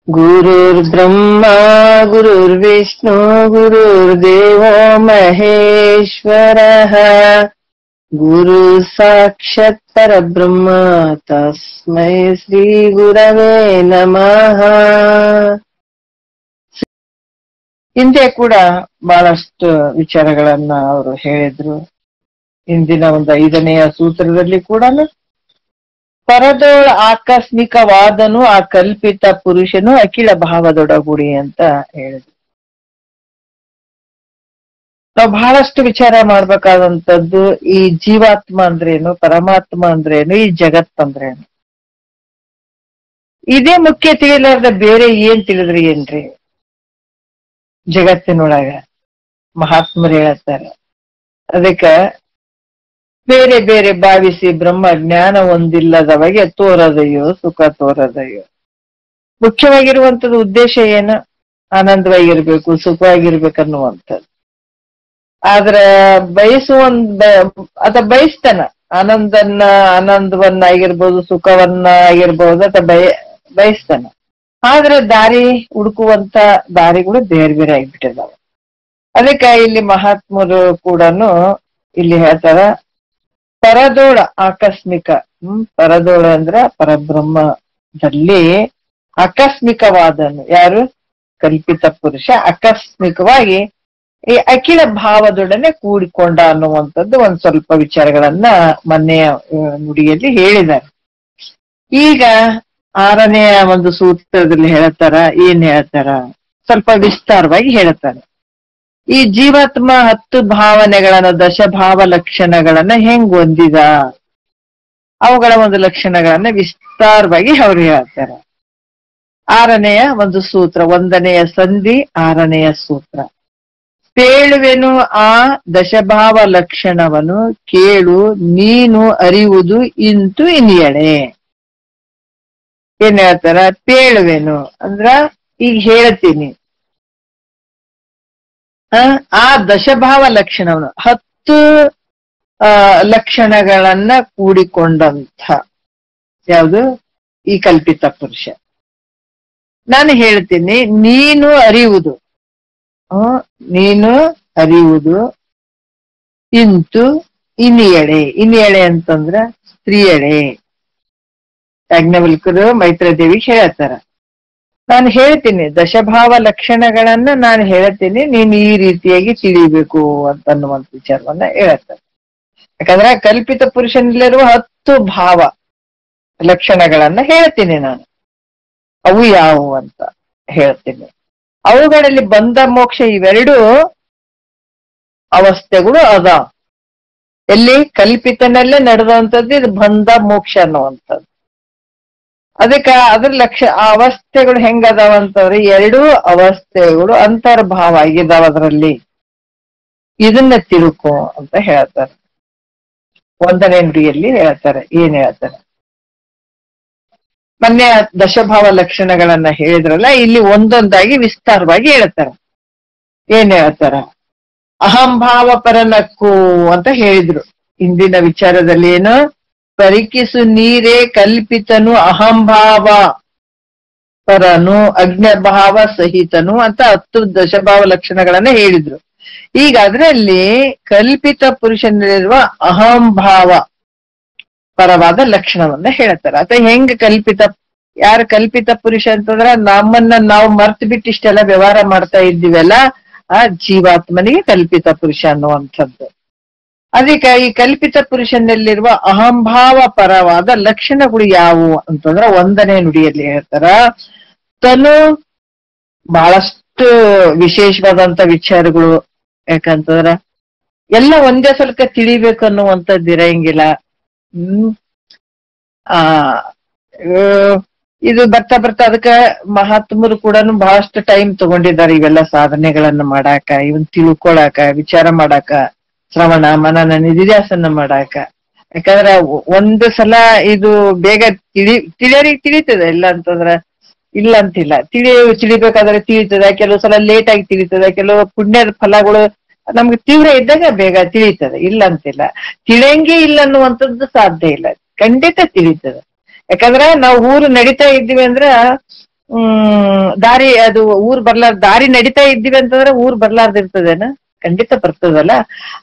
ಗುರುರ್ಬ್ರಹ್ಮ ಗುರುರ್ವಿಷ್ಣು ಗುರುರ್ದೇವೋ ಮಹೇಶ್ವರಃ ಗುರು ಸಾಕ್ಷಾತ್ ಪರಬ್ರಹ್ಮ ತಸ್ಮೈ ಶ್ರೀ ಗುರವೇ ನಮಃ. ಹಿಂದೆ ಕೂಡ ಬಹಳಷ್ಟು ವಿಚಾರಗಳನ್ನ ಅವರು ಹೇಳಿದ್ರು. ಇಂದಿನ ಒಂದು 5ನೆಯ ಸೂತ್ರದಲ್ಲಿ ಕೂಡ ಪರದೋಳ ಆಕಸ್ಮಿಕವಾದನು ಆ ಕಲ್ಪಿತ ಪುರುಷನು ಅಖಿಲ ಭಾವದೊಡಗೂಡಿ ಅಂತ ಹೇಳಿದ್ರು. ನಾವು ಬಹಳಷ್ಟು ವಿಚಾರ ಮಾಡ್ಬೇಕಾದಂಥದ್ದು ಈ ಜೀವಾತ್ಮ ಅಂದ್ರೇನು, ಪರಮಾತ್ಮ ಅಂದ್ರೇನು, ಈ ಜಗತ್ ಅಂದ್ರೇನು. ಇದೇ ಮುಖ್ಯ ತಿಳಿಲಾರ್ದ ಬೇರೆ ಏನ್ ತಿಳಿದ್ರಿ ಏನ್ರಿ? ಜಗತ್ತಿನೊಳಗ ಮಹಾತ್ಮರು ಹೇಳ್ತಾರೆ, ಅದಕ್ಕ ಬೇರೆ ಬೇರೆ ಭಾವಿಸಿ ಬ್ರಹ್ಮ ಜ್ಞಾನ ಒಂದಿಲ್ಲದವಗೆ ತೋರದೆಯೋ ಸುಖ ತೋರದೆಯೋ. ಮುಖ್ಯವಾಗಿರುವಂತದ್ದು ಉದ್ದೇಶ ಏನು? ಆನಂದವಾಗಿರ್ಬೇಕು, ಸುಖವಾಗಿರ್ಬೇಕನ್ನುವಂಥದ್ದು. ಆದ್ರ ಬಯಸ್ತಾನ ಆನಂದವನ್ನ ಆಗಿರ್ಬೋದು, ಸುಖವನ್ನ ಆಗಿರ್ಬೋದು, ಬಯಸ್ತಾನ. ಆದ್ರೆ ದಾರಿ ಹುಡುಕುವಂತ ದಾರಿಗಳು ಬೇರೆ ಬೇರೆ ಆಗಿಬಿಟ್ಟಿದಾವ. ಅದಕ್ಕೆ ಇಲ್ಲಿ ಮಹಾತ್ಮರು ಕೂಡ ಇಲ್ಲಿ ಹೇಳ್ತಾರ, ಪರದೋಳ ಆಕಸ್ಮಿಕ. ಪರದೋಳ ಅಂದ್ರ ಪರಬ್ರಹ್ಮದಲ್ಲಿ ಆಕಸ್ಮಿಕವಾದನು ಯಾರು? ಕಲ್ಪಿತ ಪುರುಷ ಆಕಸ್ಮಿಕವಾಗಿ ಈ ಅಖಿಲ ಭಾವದೊಡನೆ ಕೂಡಿಕೊಂಡ ಅನ್ನುವಂಥದ್ದು ಒಂದ್ ಸ್ವಲ್ಪ ವಿಚಾರಗಳನ್ನ ಮೊನ್ನೆಯ ನುಡಿಯಲ್ಲಿ ಹೇಳಿದ್ದಾರೆ. ಈಗ 6ನೆಯ ಒಂದು ಸೂತ್ರದಲ್ಲಿ ಹೇಳ್ತಾರ, ಏನ್ ಹೇಳ್ತಾರ? ಸ್ವಲ್ಪ ವಿಸ್ತಾರವಾಗಿ ಹೇಳ್ತಾರ. ಈ ಜೀವಾತ್ಮ 10 ಭಾವನೆಗಳನ್ನ, ದಶಭಾವ ಲಕ್ಷಣಗಳನ್ನ ಹೆಂಗ್ ಹೊಂದಿದ, ಅವುಗಳ ಒಂದು ಲಕ್ಷಣಗಳನ್ನ ವಿಸ್ತಾರವಾಗಿ ಅವ್ರು ಹೇಳ್ತಾರ. 6ನೆಯ ಒಂದು ಸೂತ್ರ, 1ನೆಯ ಸಂಧಿ, 6ನೆಯ ಸೂತ್ರ. ಪೇಳುವೆನು ಆ ದಶಭಾವ ಲಕ್ಷಣವನ್ನು ಕೇಳು ನೀನು ಅರಿವುದು ಇಂತು ಇನಿಯಳೆ. ಏನ್ ಹೇಳ್ತಾರ? ಪೇಳುವೆನು ಅಂದ್ರ ಈಗ ಹೇಳ್ತೀನಿ, ಆ ದಶಭಾವ ಲಕ್ಷಣವನ್ನು 10 ಲಕ್ಷಣಗಳನ್ನ ಕೂಡಿಕೊಂಡಂಥ ಯಾವುದು? ಈ ಕಲ್ಪಿತ ಪುರುಷ. ನಾನು ಹೇಳ್ತೀನಿ, ನೀನು ಅರಿವುದು, ನೀನು ಅರಿವುದು ಇಂತು ಇನಿಯಳೆ. ಇನಿಯಳೆ ಅಂತಂದ್ರ ಸ್ತ್ರೀಯಳೆ. ಯಾಜ್ಞವಲ್ಕರು ಮೈತ್ರೇದೇವಿ ಹೇಳ್ತಾರ, ನಾನು ಹೇಳ್ತೀನಿ ದಶಭಾವ ಲಕ್ಷಣಗಳನ್ನ ನಾನು ಹೇಳ್ತೀನಿ, ನೀನು ಈ ರೀತಿಯಾಗಿ ತಿಳಿಬೇಕು ಅಂತನ್ನುವಂತ ವಿಚಾರವನ್ನ ಹೇಳ್ತಾರೆ. ಯಾಕಂದ್ರೆ ಕಲ್ಪಿತ ಪುರುಷನಲ್ಲಿರುವ 10 ಭಾವ ಲಕ್ಷಣಗಳನ್ನ ಹೇಳ್ತೀನಿ ನಾನು, ಅವು ಯಾವುವು ಅಂತ ಹೇಳ್ತೀನಿ. ಅವುಗಳಲ್ಲಿ ಬಂಧ ಮೋಕ್ಷ ಇವೆರಡೂ ಅವಸ್ಥೆಗಳು ಅದ. ಎಲ್ಲಿ? ಕಲ್ಪಿತನಲ್ಲೇ ನಡೆದಂಥದ್ದು ಇದು ಬಂಧ ಮೋಕ್ಷ ಅನ್ನುವಂಥದ್ದು. ಅದಕ್ಕೆ ಅದ್ರ ಆ ಅವಸ್ಥೆಗಳು ಹೆಂಗದಾವ ಅಂತಂದ್ರೆ 2 ಅವಸ್ಥೆಗಳು ಅಂತರ್ಭಾವ ಆಗಿದಾವ ಅದರಲ್ಲಿ. ಇದನ್ನ ತಿಳ್ಕೊ ಅಂತ ಹೇಳ್ತಾರೆ. 1ನೇ ನುಡಿಯಲ್ಲಿ ಹೇಳ್ತಾರೆ. ಏನ್ ಹೇಳ್ತಾರೆ? ಮೊನ್ನೆ ದಶಭಾವ ಲಕ್ಷಣಗಳನ್ನ ಹೇಳಿದ್ರಲ್ಲ, ಇಲ್ಲಿ ಒಂದೊಂದಾಗಿ ವಿಸ್ತಾರವಾಗಿ ಹೇಳ್ತಾರ. ಏನ್ ಹೇಳ್ತಾರ? ಅಹಂಭಾವ ಪರನಕ್ಕು ಅಂತ ಹೇಳಿದ್ರು. ಇಂದಿನ ವಿಚಾರದಲ್ಲಿ ಏನು? ಪರಿಕಿಸು ನೀರೇ ಕಲ್ಪಿತನು ಅಹಂಭಾವ ಪರನು ಅಜ್ಞಭಾವ ಸಹಿತನು ಅಂತ 10 ದಶಭಾವ ಲಕ್ಷಣಗಳನ್ನ ಹೇಳಿದ್ರು. ಈಗ ಅದರಲ್ಲಿ ಕಲ್ಪಿತ ಪುರುಷನಲ್ಲಿರುವ ಅಹಂಭಾವ ಪರವಾದ ಲಕ್ಷಣವನ್ನ ಹೇಳ್ತಾರೆ. ಅಥವಾ ಹೆಂಗ್ ಕಲ್ಪಿತ, ಯಾರು ಕಲ್ಪಿತ ಪುರುಷ ಅಂತಂದ್ರ ನಮ್ಮನ್ನ ನಾವು ಮರ್ತು ಬಿಟ್ಟು ಇಷ್ಟೆಲ್ಲ ವ್ಯವಹಾರ ಮಾಡ್ತಾ ಇದ್ದೀವಲ್ಲ, ಆ ಜೀವಾತ್ಮನಿಗೆ ಕಲ್ಪಿತ ಪುರುಷ ಅನ್ನುವಂಥದ್ದು. ಅದಕ್ಕೆ ಈ ಕಲ್ಪಿತ ಪುರುಷನಲ್ಲಿರುವ ಅಹಂಭಾವ ಪರವಾದ ಲಕ್ಷಣಗಳು ಯಾವುವು ಅಂತಂದ್ರ 1ನೇ ನುಡಿಯಲ್ಲಿ ಹೇಳ್ತಾರ. ತನು ಬಹಳಷ್ಟು ವಿಶೇಷವಾದಂತ ವಿಚಾರಗಳು. ಯಾಕಂತಂದ್ರ ಎಲ್ಲ ಒಂದೇ ಸಲಕ ತಿಳಿಬೇಕನ್ನುವಂಥದ್ದು ಇರಂಗಿಲ್ಲ. ಇದು ಬರ್ತಾ ಬರ್ತಾ ಅದಕ್ಕ ಮಹಾತ್ಮರು ಕೂಡ ಬಹಳಷ್ಟು ಟೈಮ್ ತಗೊಂಡಿದ್ದಾರೆ ಇವೆಲ್ಲ ಸಾಧನೆಗಳನ್ನ ಮಾಡಾಕ, ಇವನ್ ತಿಳ್ಕೊಳಾಕ, ವಿಚಾರ ಮಾಡಾಕ, ಶ್ರವಣ ಮನನ ನಿಧಿಧ್ಯಾಸನ ಮಾಡಾಕ. ಯಾಕಂದ್ರ ಒಂದು ಸಲ ಇದು ಬೇಗ ತಿಳಿಯರಿಗೆ ತಿಳಿತದೆ, ಇಲ್ಲ ಅಂತಂದ್ರ ಇಲ್ಲ ಅಂತಿಲ್ಲ. ತಿಳಿಬೇಕಾದ್ರೆ ತಿಳಿತದ, ಕೆಲವು ಸಲ ಲೇಟ್ ಆಗಿ ತಿಳಿತದ, ಕೆಲವು ಪುಣ್ಯದ ಫಲಗಳು ನಮ್ಗೆ ತೀವ್ರ ಇದ್ದಾಗ ಬೇಗ ತಿಳಿತದೆ, ಇಲ್ಲ ಅಂತಿಲ್ಲ. ತಿಳಿಯಂಗೆ ಇಲ್ಲ ಅನ್ನುವಂಥದ್ದು ಸಾಧ್ಯ ಇಲ್ಲ, ಖಂಡಿತ ತಿಳಿತದೆ. ಯಾಕಂದ್ರ ನಾವು ಊರು ನಡೀತಾ ಇದ್ದೀವಿ ಅಂದ್ರ ದಾರಿ ಅದು ಊರ್ ಬರ್ಲಾರ್ದ ದಾರಿ ನಡೀತಾ ಇದ್ದೀವಿ ಅಂತಂದ್ರೆ ಊರ್ ಬರ್ಲಾರ್ದಿರ್ತದೇನ? ಖಂಡಿತ ಬರ್ತದಲ್ಲ.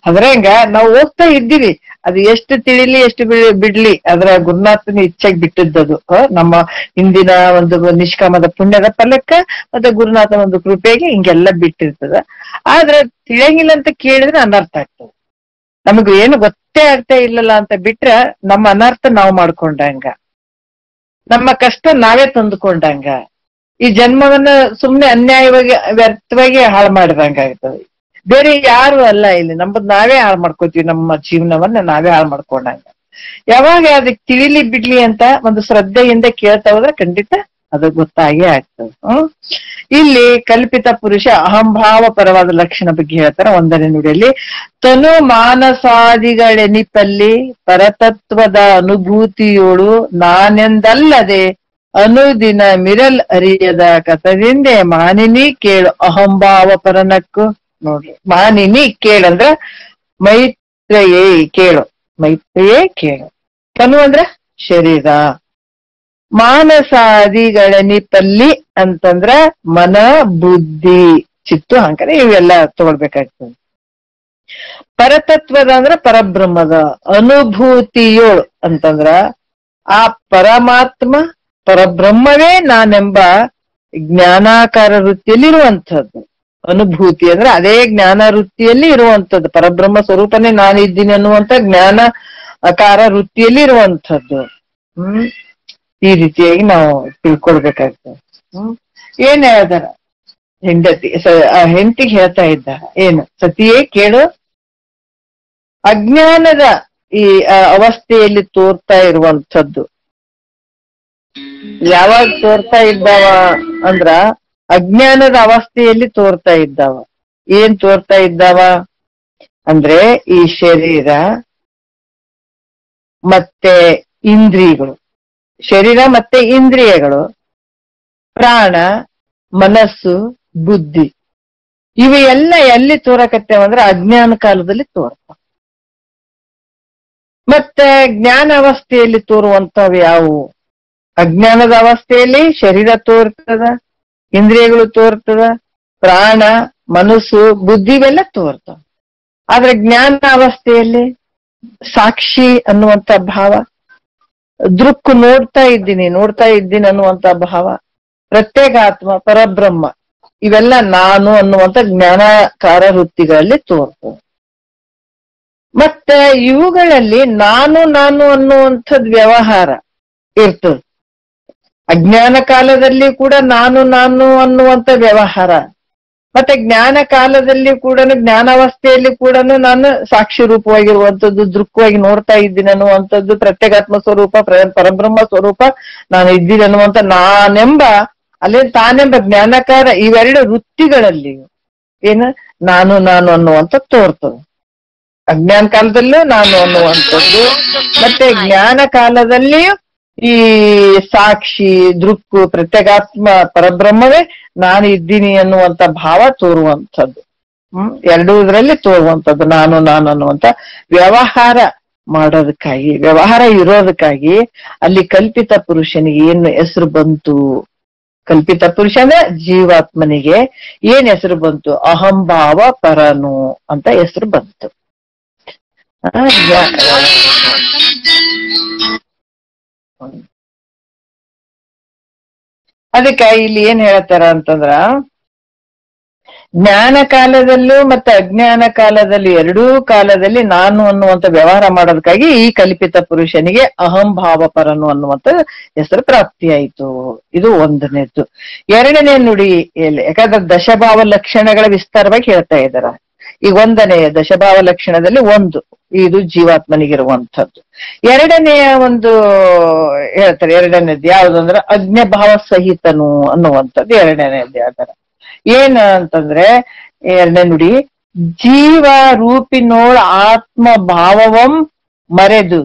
ಅದ್ರಂಗ ನಾವು ಹೋಗ್ತಾ ಇದ್ದೀವಿ, ಅದು ಎಷ್ಟು ತಿಳಿಲಿ ಎಷ್ಟು ಬಿಡ್ಲಿ ಅದ್ರ ಗುರುನಾಥನ ಇಚ್ಛೆಗೆ ಬಿಟ್ಟಿದ್ದದು. ನಮ್ಮ ಹಿಂದಿನ ಒಂದು ನಿಷ್ಕಾಮದ ಪುಣ್ಯದ ಫಲಕ್ಕ ಮತ್ತೆ ಗುರುನಾಥನ ಒಂದು ಕೃಪೆಗೆ ಹಿಂಗೆಲ್ಲ ಬಿಟ್ಟಿರ್ತದ. ಆದ್ರೆ ತಿಳಿಯಂಗಿಲ್ಲ ಅಂತ ಕೇಳಿದ್ರೆ ಅನರ್ಥ ಆಗ್ತದೆ. ನಮಗ್ ಏನು ಗೊತ್ತೇ ಆಗ್ತಾ ಇಲ್ಲಲ್ಲ ಅಂತ ಬಿಟ್ರ ನಮ್ಮ ಅನರ್ಥ ನಾವು ಮಾಡ್ಕೊಂಡಂಗ, ನಮ್ಮ ಕಷ್ಟ ನಾವೇ ತಂದುಕೊಂಡಂಗ, ಈ ಜನ್ಮವನ್ನ ಸುಮ್ನೆ ಅನ್ಯಾಯವಾಗಿ ವ್ಯರ್ಥವಾಗಿ ಹಾಳು ಮಾಡಿದಂಗ ಆಗ್ತದೆ. ಬೇರೆ ಯಾರು ಅಲ್ಲ, ಇಲ್ಲಿ ನಮ್ಮದ್ ನಾವೇ ಹಾಳು ಮಾಡ್ಕೋತೀವಿ, ನಮ್ಮ ಜೀವನವನ್ನ ನಾವೇ ಹಾಳು ಮಾಡ್ಕೊಂಡಂಗ. ಯಾವಾಗ ಅದಕ್ಕೆ ತಿಳಿಲಿ ಬಿಡ್ಲಿ ಅಂತ ಒಂದು ಶ್ರದ್ಧೆಯಿಂದ ಕೇಳ್ತಾ ಹೋದ್ರೆ ಖಂಡಿತ ಅದು ಗೊತ್ತಾಗೇ ಆಗ್ತದೆ. ಇಲ್ಲಿ ಕಲ್ಪಿತ ಪುರುಷ ಅಹಂಭಾವ ಪರವಾದ ಲಕ್ಷಣ ಬಗ್ಗೆ ಹೇಳ್ತಾರ 1ನೇ ನುಡಿಯಲ್ಲಿ. ತನು ಮಾನಸಾದಿಗಳೆನಿಪಲ್ಲಿ ಪರತತ್ವದ ಅನುಭೂತಿಯೋಳು ನಾನೆಂದಲ್ಲದೆ ಅನುದಿನ ಮಿರಲ್ ಅರಿಯದ ಕಥದಿಂದೆ ಮಾನಿನಿ ಕೇಳು ಅಹಂಭಾವ ಪರನಕ್ಕು. ನೋಡ್ರಿ, ಮಾನಿನಿ ಕೇಳಂದ್ರ ಮೈತ್ರೇಯೇ ಕೇಳು, ಮೈತ್ರೇಯೇ ಕೇಳು. ತನು ಅಂದ್ರ ಶರೀರ, ಮಾನಸಾದಿಗಳೆನಿಪಲ್ಲಿ ಅಂತಂದ್ರ ಮನ, ಬುದ್ಧಿ, ಚಿತ್ತು, ಅಹಂಕಾರ ಇವೆಲ್ಲ ತಗೊಳ್ಬೇಕಾಗ್ತದೆ. ಪರತತ್ವದ ಅಂದ್ರ ಪರಬ್ರಹ್ಮದ ಅನುಭೂತಿಯೋಳು ಅಂತಂದ್ರ ಆ ಪರಮಾತ್ಮ ಪರಬ್ರಹ್ಮವೇ ನಾನೆಂಬ ಜ್ಞಾನಾಕಾರ ವೃತ್ತಿಯಲ್ಲಿ ಇರುವಂಥದ್ದು. ಅನುಭೂತಿ ಅಂದ್ರೆ ಅದೇ ಜ್ಞಾನ ವೃತ್ತಿಯಲ್ಲಿ ಇರುವಂಥದ್ದು, ಪರಬ್ರಹ್ಮ ಸ್ವರೂಪನೇ ನಾನಿದ್ದೀನಿ ಅನ್ನುವಂಥ ಜ್ಞಾನ ಆಕಾರ ವೃತ್ತಿಯಲ್ಲಿ ಇರುವಂಥದ್ದು. ಈ ರೀತಿಯಾಗಿ ನಾವು ತಿಳ್ಕೊಳ್ಬೇಕಾಗ್ತದೆ. ಏನ್ ಹೇಳ್ದಾರ ಹೆಂಡತಿಗೆ ಹೇಳ್ತಾ ಇದ್ದ ಏನು, ಸತಿಯೇ ಕೇಳು, ಅಜ್ಞಾನದ ಈ ಅವಸ್ಥೆಯಲ್ಲಿ ತೋರ್ತಾ ಇರುವಂಥದ್ದು ಯಾವಾಗ ತೋರ್ತಾ ಇದ್ದಾವ ಅಂದ್ರ ಅಜ್ಞಾನದ ಅವಸ್ಥೆಯಲ್ಲಿ ತೋರ್ತಾ ಇದ್ದಾವ. ಏನ್ ತೋರ್ತಾ ಇದ್ದಾವ ಅಂದ್ರೆ ಈ ಶರೀರ ಮತ್ತೆ ಇಂದ್ರಿಯಗಳು, ಶರೀರ ಮತ್ತೆ ಇಂದ್ರಿಯಗಳು, ಪ್ರಾಣ, ಮನಸ್ಸು, ಬುದ್ಧಿ, ಇವು ಎಲ್ಲ ಎಲ್ಲಿ ತೋರಕತ್ತೇವಂದ್ರೆ ಅಜ್ಞಾನ ಕಾಲದಲ್ಲಿ ತೋರ್ತಾವ. ಮತ್ತೆ ಜ್ಞಾನ ಅವಸ್ಥೆಯಲ್ಲಿ ತೋರುವಂತವ್ ಯಾವುವು? ಅಜ್ಞಾನದ ಅವಸ್ಥೆಯಲ್ಲಿ ಶರೀರ ತೋರ್ತದ, ಇಂದ್ರಿಯಗಳು ತೋರ್ತದ, ಪ್ರಾಣ, ಮನಸ್ಸು, ಬುದ್ಧಿ ಇವೆಲ್ಲ ತೋರ್ತಾವ. ಆದ್ರೆ ಜ್ಞಾನ ಅವಸ್ಥೆಯಲ್ಲಿ ಸಾಕ್ಷಿ ಅನ್ನುವಂತ ಭಾವ, ದೃಕ್ ನೋಡ್ತಾ ಇದ್ದೀನಿ ಅನ್ನುವಂತ ಭಾವ, ಪ್ರತ್ಯೇಗಾತ್ಮ, ಪರಬ್ರಹ್ಮ, ಇವೆಲ್ಲ ನಾನು ಅನ್ನುವಂತ ಜ್ಞಾನಕಾರ ವೃತ್ತಿಗಳಲ್ಲಿ ತೋರ್ತದೆ. ಮತ್ತೆ ಇವುಗಳಲ್ಲಿ ನಾನು ಅನ್ನುವಂಥದ್ ವ್ಯವಹಾರ ಇರ್ತದೆ. ಅಜ್ಞಾನ ಕಾಲದಲ್ಲಿ ಕೂಡ ನಾನು ಅನ್ನುವಂಥ ವ್ಯವಹಾರ, ಮತ್ತೆ ಜ್ಞಾನ ಕಾಲದಲ್ಲಿ ಕೂಡ ಜ್ಞಾನಾವಸ್ಥೆಯಲ್ಲಿ ಕೂಡ ನಾನು ಸಾಕ್ಷಿ ರೂಪವಾಗಿರುವಂಥದ್ದು, ದೃಕ್ವಾಗಿ ನೋಡ್ತಾ ಇದ್ದೀನಿ ಅನ್ನುವಂಥದ್ದು, ಪ್ರತ್ಯೇಗಾತ್ಮ ಸ್ವರೂಪ, ಪರಬ್ರಹ್ಮ ಸ್ವರೂಪ ನಾನು ಇದ್ದೀನಿ ಅನ್ನುವಂಥ ನಾನೆಂಬ ಅಲ್ಲಿ ತಾನೆಂಬ ಜ್ಞಾನಕಾರ, ಇವೆರಡು ವೃತ್ತಿಗಳಲ್ಲಿ ಏನು ನಾನು ಅನ್ನುವಂಥ ತೋರ್ತದೆ. ಅಜ್ಞಾನ ಕಾಲದಲ್ಲೂ ನಾನು ಅನ್ನುವಂಥದ್ದು, ಮತ್ತೆ ಜ್ಞಾನ ಕಾಲದಲ್ಲಿಯೂ ಈ ಸಾಕ್ಷಿ, ದೃಕ್ಕು, ಪ್ರತ್ಯೇಗಾತ್ಮ, ಪರಬ್ರಹ್ಮವೇ ನಾನು ಇದ್ದೀನಿ ಅನ್ನುವಂತ ಭಾವ ತೋರುವಂಥದ್ದು. ಎರಡೂದ್ರಲ್ಲಿ ತೋರುವಂಥದ್ದು ನಾನು ಅನ್ನುವಂತ ವ್ಯವಹಾರ ಮಾಡೋದಕ್ಕಾಗಿ, ವ್ಯವಹಾರ ಇರೋದಕ್ಕಾಗಿ ಅಲ್ಲಿ ಕಲ್ಪಿತ ಪುರುಷನಿಗೆ ಏನು ಹೆಸರು ಬಂತು? ಕಲ್ಪಿತ ಪುರುಷ ಅಂದ್ರೆ ಜೀವಾತ್ಮನಿಗೆ ಏನ್ ಹೆಸರು ಬಂತು? ಅಹಂಭಾವ ಪರನು ಅಂತ ಹೆಸರು ಬಂತು. ಅದಕ್ಕೆ ಇಲ್ಲಿ ಏನ್ ಹೇಳ್ತಾರ ಅಂತಂದ್ರ, ಜ್ಞಾನ ಕಾಲದಲ್ಲೂ ಮತ್ತೆ ಅಜ್ಞಾನ ಕಾಲದಲ್ಲಿ ಎರಡೂ ಕಾಲದಲ್ಲಿ ನಾನು ಅನ್ನುವಂತ ವ್ಯವಹಾರ ಮಾಡೋದಕ್ಕಾಗಿ ಈ ಕಲ್ಪಿತ ಪುರುಷನಿಗೆ ಅಹಂಭಾವ ಪರನು ಅನ್ನುವಂತ ಹೆಸರು ಪ್ರಾಪ್ತಿಯಾಯಿತು. ಇದು 1ನೇದ್ದು. 2ನೇ ನುಡಿ ಯಾಕಂದ್ರೆ ದಶಭಾವ ಲಕ್ಷಣಗಳ ವಿಸ್ತಾರವಾಗಿ ಹೇಳ್ತಾ ಇದ್ದಾರ. ಈಗ 1ನೇ ದಶಭಾವ ಲಕ್ಷಣದಲ್ಲಿ 1 ಇದು ಜೀವಾತ್ಮನಿಗಿರುವಂಥದ್ದು. 2ನೆಯ ಒಂದು ಹೇಳ್ತಾರೆ, 2ನೇದ್ದು ಯಾವ್ದಂದ್ರೆ ಅಜ್ಞಭಾವ ಸಹಿತನು ಅನ್ನುವಂಥದ್ದು 2ನೇದ್ದು ಹೇಳ್ತಾರ. ಏನ್ ಅಂತಂದ್ರೆ 2ನೇ ನುಡಿ, ಜೀವ ರೂಪಿನೋಳ ಆತ್ಮ ಭಾವವಂ ಮರೆದು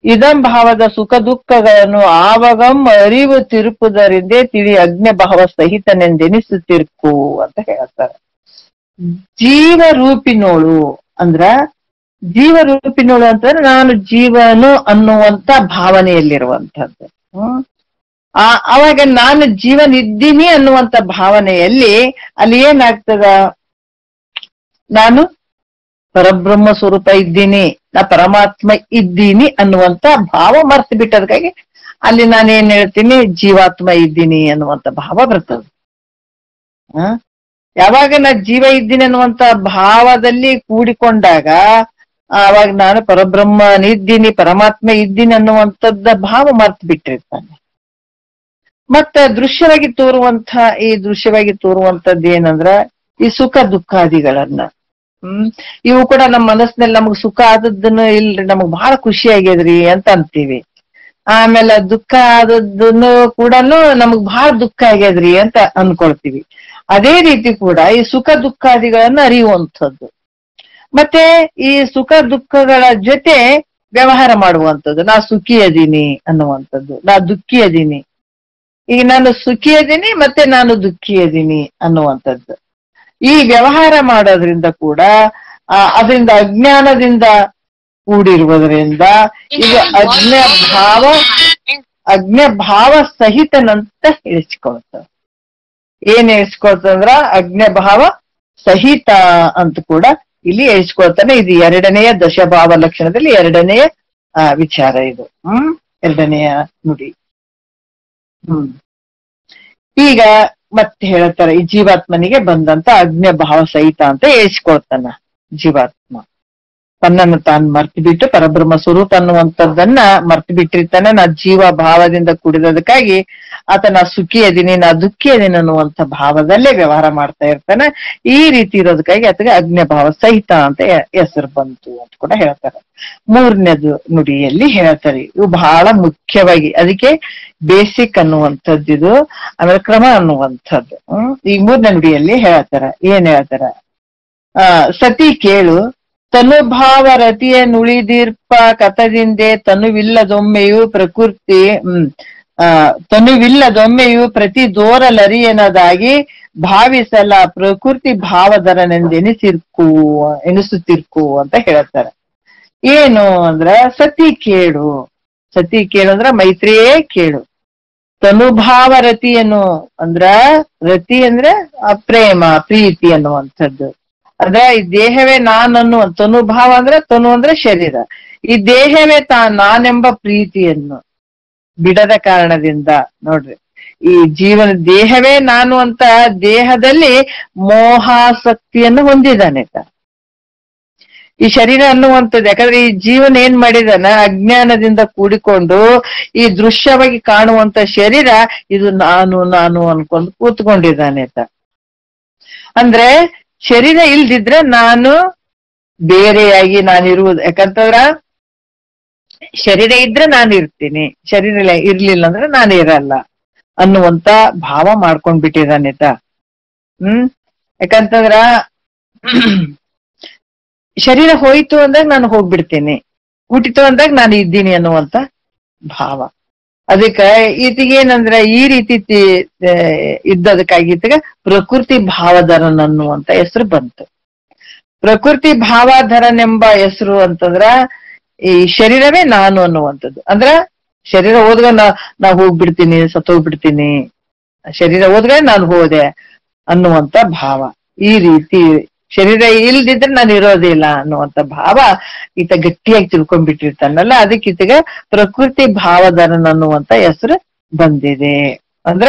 ಇದಂ ಭಾವದ ಸುಖ ದುಃಖಗಳನ್ನು ಆವಗಂ ಅರಿವು ತಿರುಪುದರಿಂದೇ ತಿಳಿ ಅಜ್ಞಭಾವ ಸಹಿತನೆಂದೆನಿಸುತ್ತಿರ್ಕು ಅಂತ ಹೇಳ್ತಾರೆ. ಜೀವರೂಪಿನೋಳು ಅಂದ್ರ ಜೀವರೂಪಿನೋಳು ಅಂತಂದ್ರೆ ನಾನು ಜೀವನು ಅನ್ನುವಂತ ಭಾವನೆಯಲ್ಲಿರುವಂತಹದ್ದು. ಅವಾಗ ನಾನು ಜೀವನ್ ಇದ್ದೀನಿ ಅನ್ನುವಂತ ಭಾವನೆಯಲ್ಲಿ ಅಲ್ಲಿ ಏನಾಗ್ತದ, ನಾನು ಪರಬ್ರಹ್ಮ ಸ್ವರೂಪ ಇದ್ದೀನಿ, ನಾ ಪರಮಾತ್ಮ ಇದ್ದೀನಿ ಅನ್ನುವಂತ ಭಾವ ಮರ್ತು ಬಿಟ್ಟದಕ್ಕಾಗಿ ಅಲ್ಲಿ ನಾನೇನ್ ಹೇಳ್ತೀನಿ, ಜೀವಾತ್ಮ ಇದ್ದೀನಿ ಅನ್ನುವಂತ ಭಾವ ಬರ್ತದೆ. ಯಾವಾಗ ನಾ ಜೀವ ಇದ್ದೀನಿ ಅನ್ನುವಂತ ಭಾವದಲ್ಲಿ ಕೂಡಿಕೊಂಡಾಗ ಅವಾಗ ನಾನು ಪರಬ್ರಹ್ಮನಿದ್ದೀನಿ, ಪರಮಾತ್ಮ ಇದ್ದೀನಿ ಅನ್ನುವಂಥದ್ದ ಭಾವ ಮರ್ತು ಬಿಟ್ಟಿರ್ತಾನೆ. ಮತ್ತ ದೃಶ್ಯವಾಗಿ ತೋರುವಂತದ್ದು ಏನಂದ್ರ ಈ ಸುಖ ದುಃಖಾದಿಗಳನ್ನ ಇವು ಕೂಡ ನಮ್ಮ ಮನಸ್ಸಿನಲ್ಲಿ ನಮಗ್ ಸುಖ ಆದದ್ದನ್ನು ಇಲ್ರಿ, ನಮಗ್ ಬಹಳ ಖುಷಿ ಆಗ್ಯದ್ರಿ ಅಂತ ಅಂತೀವಿ. ಆಮೇಲೆ ದುಃಖ ಆದದ್ದನ್ನು ಕೂಡ ನಮಗ್ ಬಹಳ ದುಃಖ ಆಗ್ಯದ್ರಿ ಅಂತ ಅನ್ಕೊಳ್ತೀವಿ. ಅದೇ ರೀತಿ ಕೂಡ ಈ ಸುಖ ದುಃಖಾದಿಗಳನ್ನ ಅರಿಯುವಂಥದ್ದು, ಮತ್ತೆ ಈ ಸುಖ ದುಃಖಗಳ ಜೊತೆ ವ್ಯವಹಾರ ಮಾಡುವಂಥದ್ದು. ನಾ ಸುಖಿ ಅದೀನಿ ಅನ್ನುವಂಥದ್ದು, ನಾ ದುಃಖಿ ಅದೀನಿ, ಈಗ ನಾನು ಸುಖಿ ಅದೀನಿ ಮತ್ತೆ ನಾನು ದುಃಖಿ ಅದೀನಿ ಅನ್ನುವಂಥದ್ದು. ಈ ವ್ಯವಹಾರ ಮಾಡೋದ್ರಿಂದ ಕೂಡ ಅದರಿಂದ ಅಜ್ಞಾನದಿಂದ ಕೂಡಿರುವುದರಿಂದ ಇದು ಅಜ್ಞಭಾವ ಸಹಿತನಂತ ಹೇಳಿಸ್ಕೊಳ್ತದೆ. ಏನ್ ಹೇಳಿಸ್ಕೊಳ್ತಂದ್ರ ಅಜ್ಞಭಾವ ಸಹಿತ ಅಂತ ಕೂಡ ಇಲ್ಲಿ ಹೇಳಿಸ್ಕೊಳ್ತಾನೆ. ಇದು ಎರಡನೆಯ ದಶಭಾವ ಲಕ್ಷಣದಲ್ಲಿ ಎರಡನೆಯ ವಿಚಾರ ಇದು. ಎರಡನೆಯ ನುಡಿ. ಈಗ ಮತ್ತೆ ಹೇಳ್ತಾರೆ, ಈ ಜೀವಾತ್ಮನಿಗೆ ಬಂದಂತ ಅಜ್ಞಭಾವ ಸಹಿತ ಅಂತ ಹೇಳಿಸ್ಕೊಳ್ತಾನ. ಜೀವಾತ್ಮ ತನ್ನನ್ನು ತಾನು ಮರ್ತು ಬಿಟ್ಟು ಪರಬ್ರಹ್ಮ ಸ್ವರೂಪ ಅನ್ನುವಂಥದ್ದನ್ನ ಮರ್ತು ಬಿಟ್ಟಿರ್ತಾನೆ. ನಾ ಜೀವ ಭಾವದಿಂದ ಕೂಡಿರೋದಕ್ಕಾಗಿ ಆತ ನಾ ಸುಖಿ ಅದೀನಿ, ನಾ ದುಃಖಿ ಅದೀನಿ ಅನ್ನುವಂಥ ಭಾವದಲ್ಲೇ ವ್ಯವಹಾರ ಮಾಡ್ತಾ ಇರ್ತಾನೆ. ಈ ರೀತಿ ಇರೋದಕ್ಕಾಗಿ ಆತಗೆ ಅಜ್ಞಭಾವ ಸಹಿತ ಅಂತ ಹೆಸರು ಬಂತು ಅಂತ ಕೂಡ ಹೇಳ್ತಾರೆ. ಮೂರನೇದು ನುಡಿಯಲ್ಲಿ ಹೇಳ್ತಾರೆ, ಇವು ಬಹಳ ಮುಖ್ಯವಾಗಿ, ಅದಕ್ಕೆ ಬೇಸಿಕ್ ಅನ್ನುವಂಥದ್ದು, ಆಮೇಲೆ ಕ್ರಮ ಅನ್ನುವಂಥದ್ದು. ಈ ಮೂರನೇ ನುಡಿಯಲ್ಲಿ ಹೇಳ್ತಾರ. ಏನ್ ಹೇಳ್ತಾರ, ಸತಿ ಕೇಳು ತನುಭಾವ ರತಿಯ ನುಳಿದಿರ್ಪ ಕಥದಿಂದೆ ತನುವಿಲ್ಲದೊಮ್ಮೆಯು ಪ್ರತಿ ದೋರಲರಿಯನದಾಗಿ ಭಾವಿಸಲ ಪ್ರಕೃತಿ ಎನಿಸುತ್ತಿರ್ಕು ಅಂತ ಹೇಳ್ತಾರೆ. ಏನು ಅಂದ್ರ ಸತಿ ಕೇಳು ಅಂದ್ರ ಮೈತ್ರಿಯೇ ಕೇಳು. ತನುಭಾವ ರತಿಯನ್ನು ಅಂದ್ರ ರತಿ ಅಂದ್ರೆ ಪ್ರೇಮ ಪ್ರೀತಿ ಅನ್ನುವಂಥದ್ದು. ಅಂದ್ರೆ ಈ ದೇಹವೇ ನಾನನ್ನು, ತನುಭಾವ ಅಂದ್ರೆ ತನು ಅಂದ್ರೆ ಶರೀರ, ಈ ದೇಹವೇ ನಾನೆಂಬ ಪ್ರೀತಿಯನ್ನು ಬಿಡದ ಕಾರಣದಿಂದ ನೋಡ್ರಿ, ಈ ಜೀವನ ದೇಹವೇ ನಾನು ಅಂತ ದೇಹದಲ್ಲಿ ಮೋಹಾಸಕ್ತಿಯನ್ನು ಹೊಂದಿದ್ದಾನೆ. ಈ ಶರೀರ ಅನ್ನುವಂಥದ್ದು, ಯಾಕಂದ್ರೆ ಈ ಜೀವನ ಏನ್ ಮಾಡಿದಾನ, ಅಜ್ಞಾನದಿಂದ ಕೂಡಿಕೊಂಡು ಈ ದೃಶ್ಯವಾಗಿ ಕಾಣುವಂತ ಶರೀರ ಇದು ನಾನು ಅನ್ಕೊಂಡು ಕೂತ್ಕೊಂಡಿದ್ದಾನೆ. ಅಂದ್ರೆ ಶರೀರ ಇಲ್ದಿದ್ರೆ ನಾನು ಬೇರೆಯಾಗಿ ನಾನಿರುವುದು, ಯಾಕಂತಂದ್ರ ಶರೀರ ಇದ್ರೆ ನಾನು ಇರ್ತೀನಿ, ಶರೀರ ಇರ್ಲಿಲ್ಲ ಅಂದ್ರೆ ನಾನು ಇರಲ್ಲ ಅನ್ನುವಂತ ಭಾವ ಮಾಡ್ಕೊಂಡ್ ಬಿಟ್ಟಿದ್ದಾನೆ. ಯಾಕಂತಂದ್ರ ಶರೀರ ಹೋಯ್ತು ಅಂದಾಗ ನಾನು ಹೋಗ್ಬಿಡ್ತೀನಿ, ಹುಟ್ಟಿತು ಅಂದಾಗ ನಾನು ಇದ್ದೀನಿ ಅನ್ನುವಂತ ಭಾವ. ಅದಕ್ಕ ಈತಿಗೇನಂದ್ರ ಈ ರೀತಿ ಇದ್ದದಕ್ಕಾಗಿ ಈತಗ ಪ್ರಕೃತಿ ಭಾವಧರನ್ ಅನ್ನುವಂತ ಹೆಸರು ಬಂತು. ಪ್ರಕೃತಿ ಭಾವಧರನೆಂಬ ಹೆಸರು ಅಂತಂದ್ರ ಈ ಶರೀರವೇ ನಾನು ಅನ್ನುವಂಥದ್ದು. ಅಂದ್ರ ಶರೀರ ಹೋದ್ಗ ನಾ ಹೋಗ್ಬಿಡ್ತೀನಿ, ಸತ್ತೋಗ್ಬಿಡ್ತೀನಿ, ಶರೀರ ಹೋದ್ಗ ನಾನು ಹೋದೆ ಅನ್ನುವಂತ ಭಾವ. ಈ ರೀತಿ ಶರೀರ ಇಲ್ದಿದ್ರೆ ನಾನು ಇರೋದಿಲ್ಲ ಅನ್ನುವಂತ ಭಾವ ಈತ ಗಟ್ಟಿಯಾಗಿ ತಿಳ್ಕೊಂಡ್ಬಿಟ್ಟಿರ್ತಾನಲ್ಲ, ಅದಕ್ಕೆ ಈತಗ ಪ್ರಕೃತಿ ಭಾವಧರನ್ ಅನ್ನುವಂತ ಹೆಸರು ಬಂದಿದೆ. ಅಂದ್ರ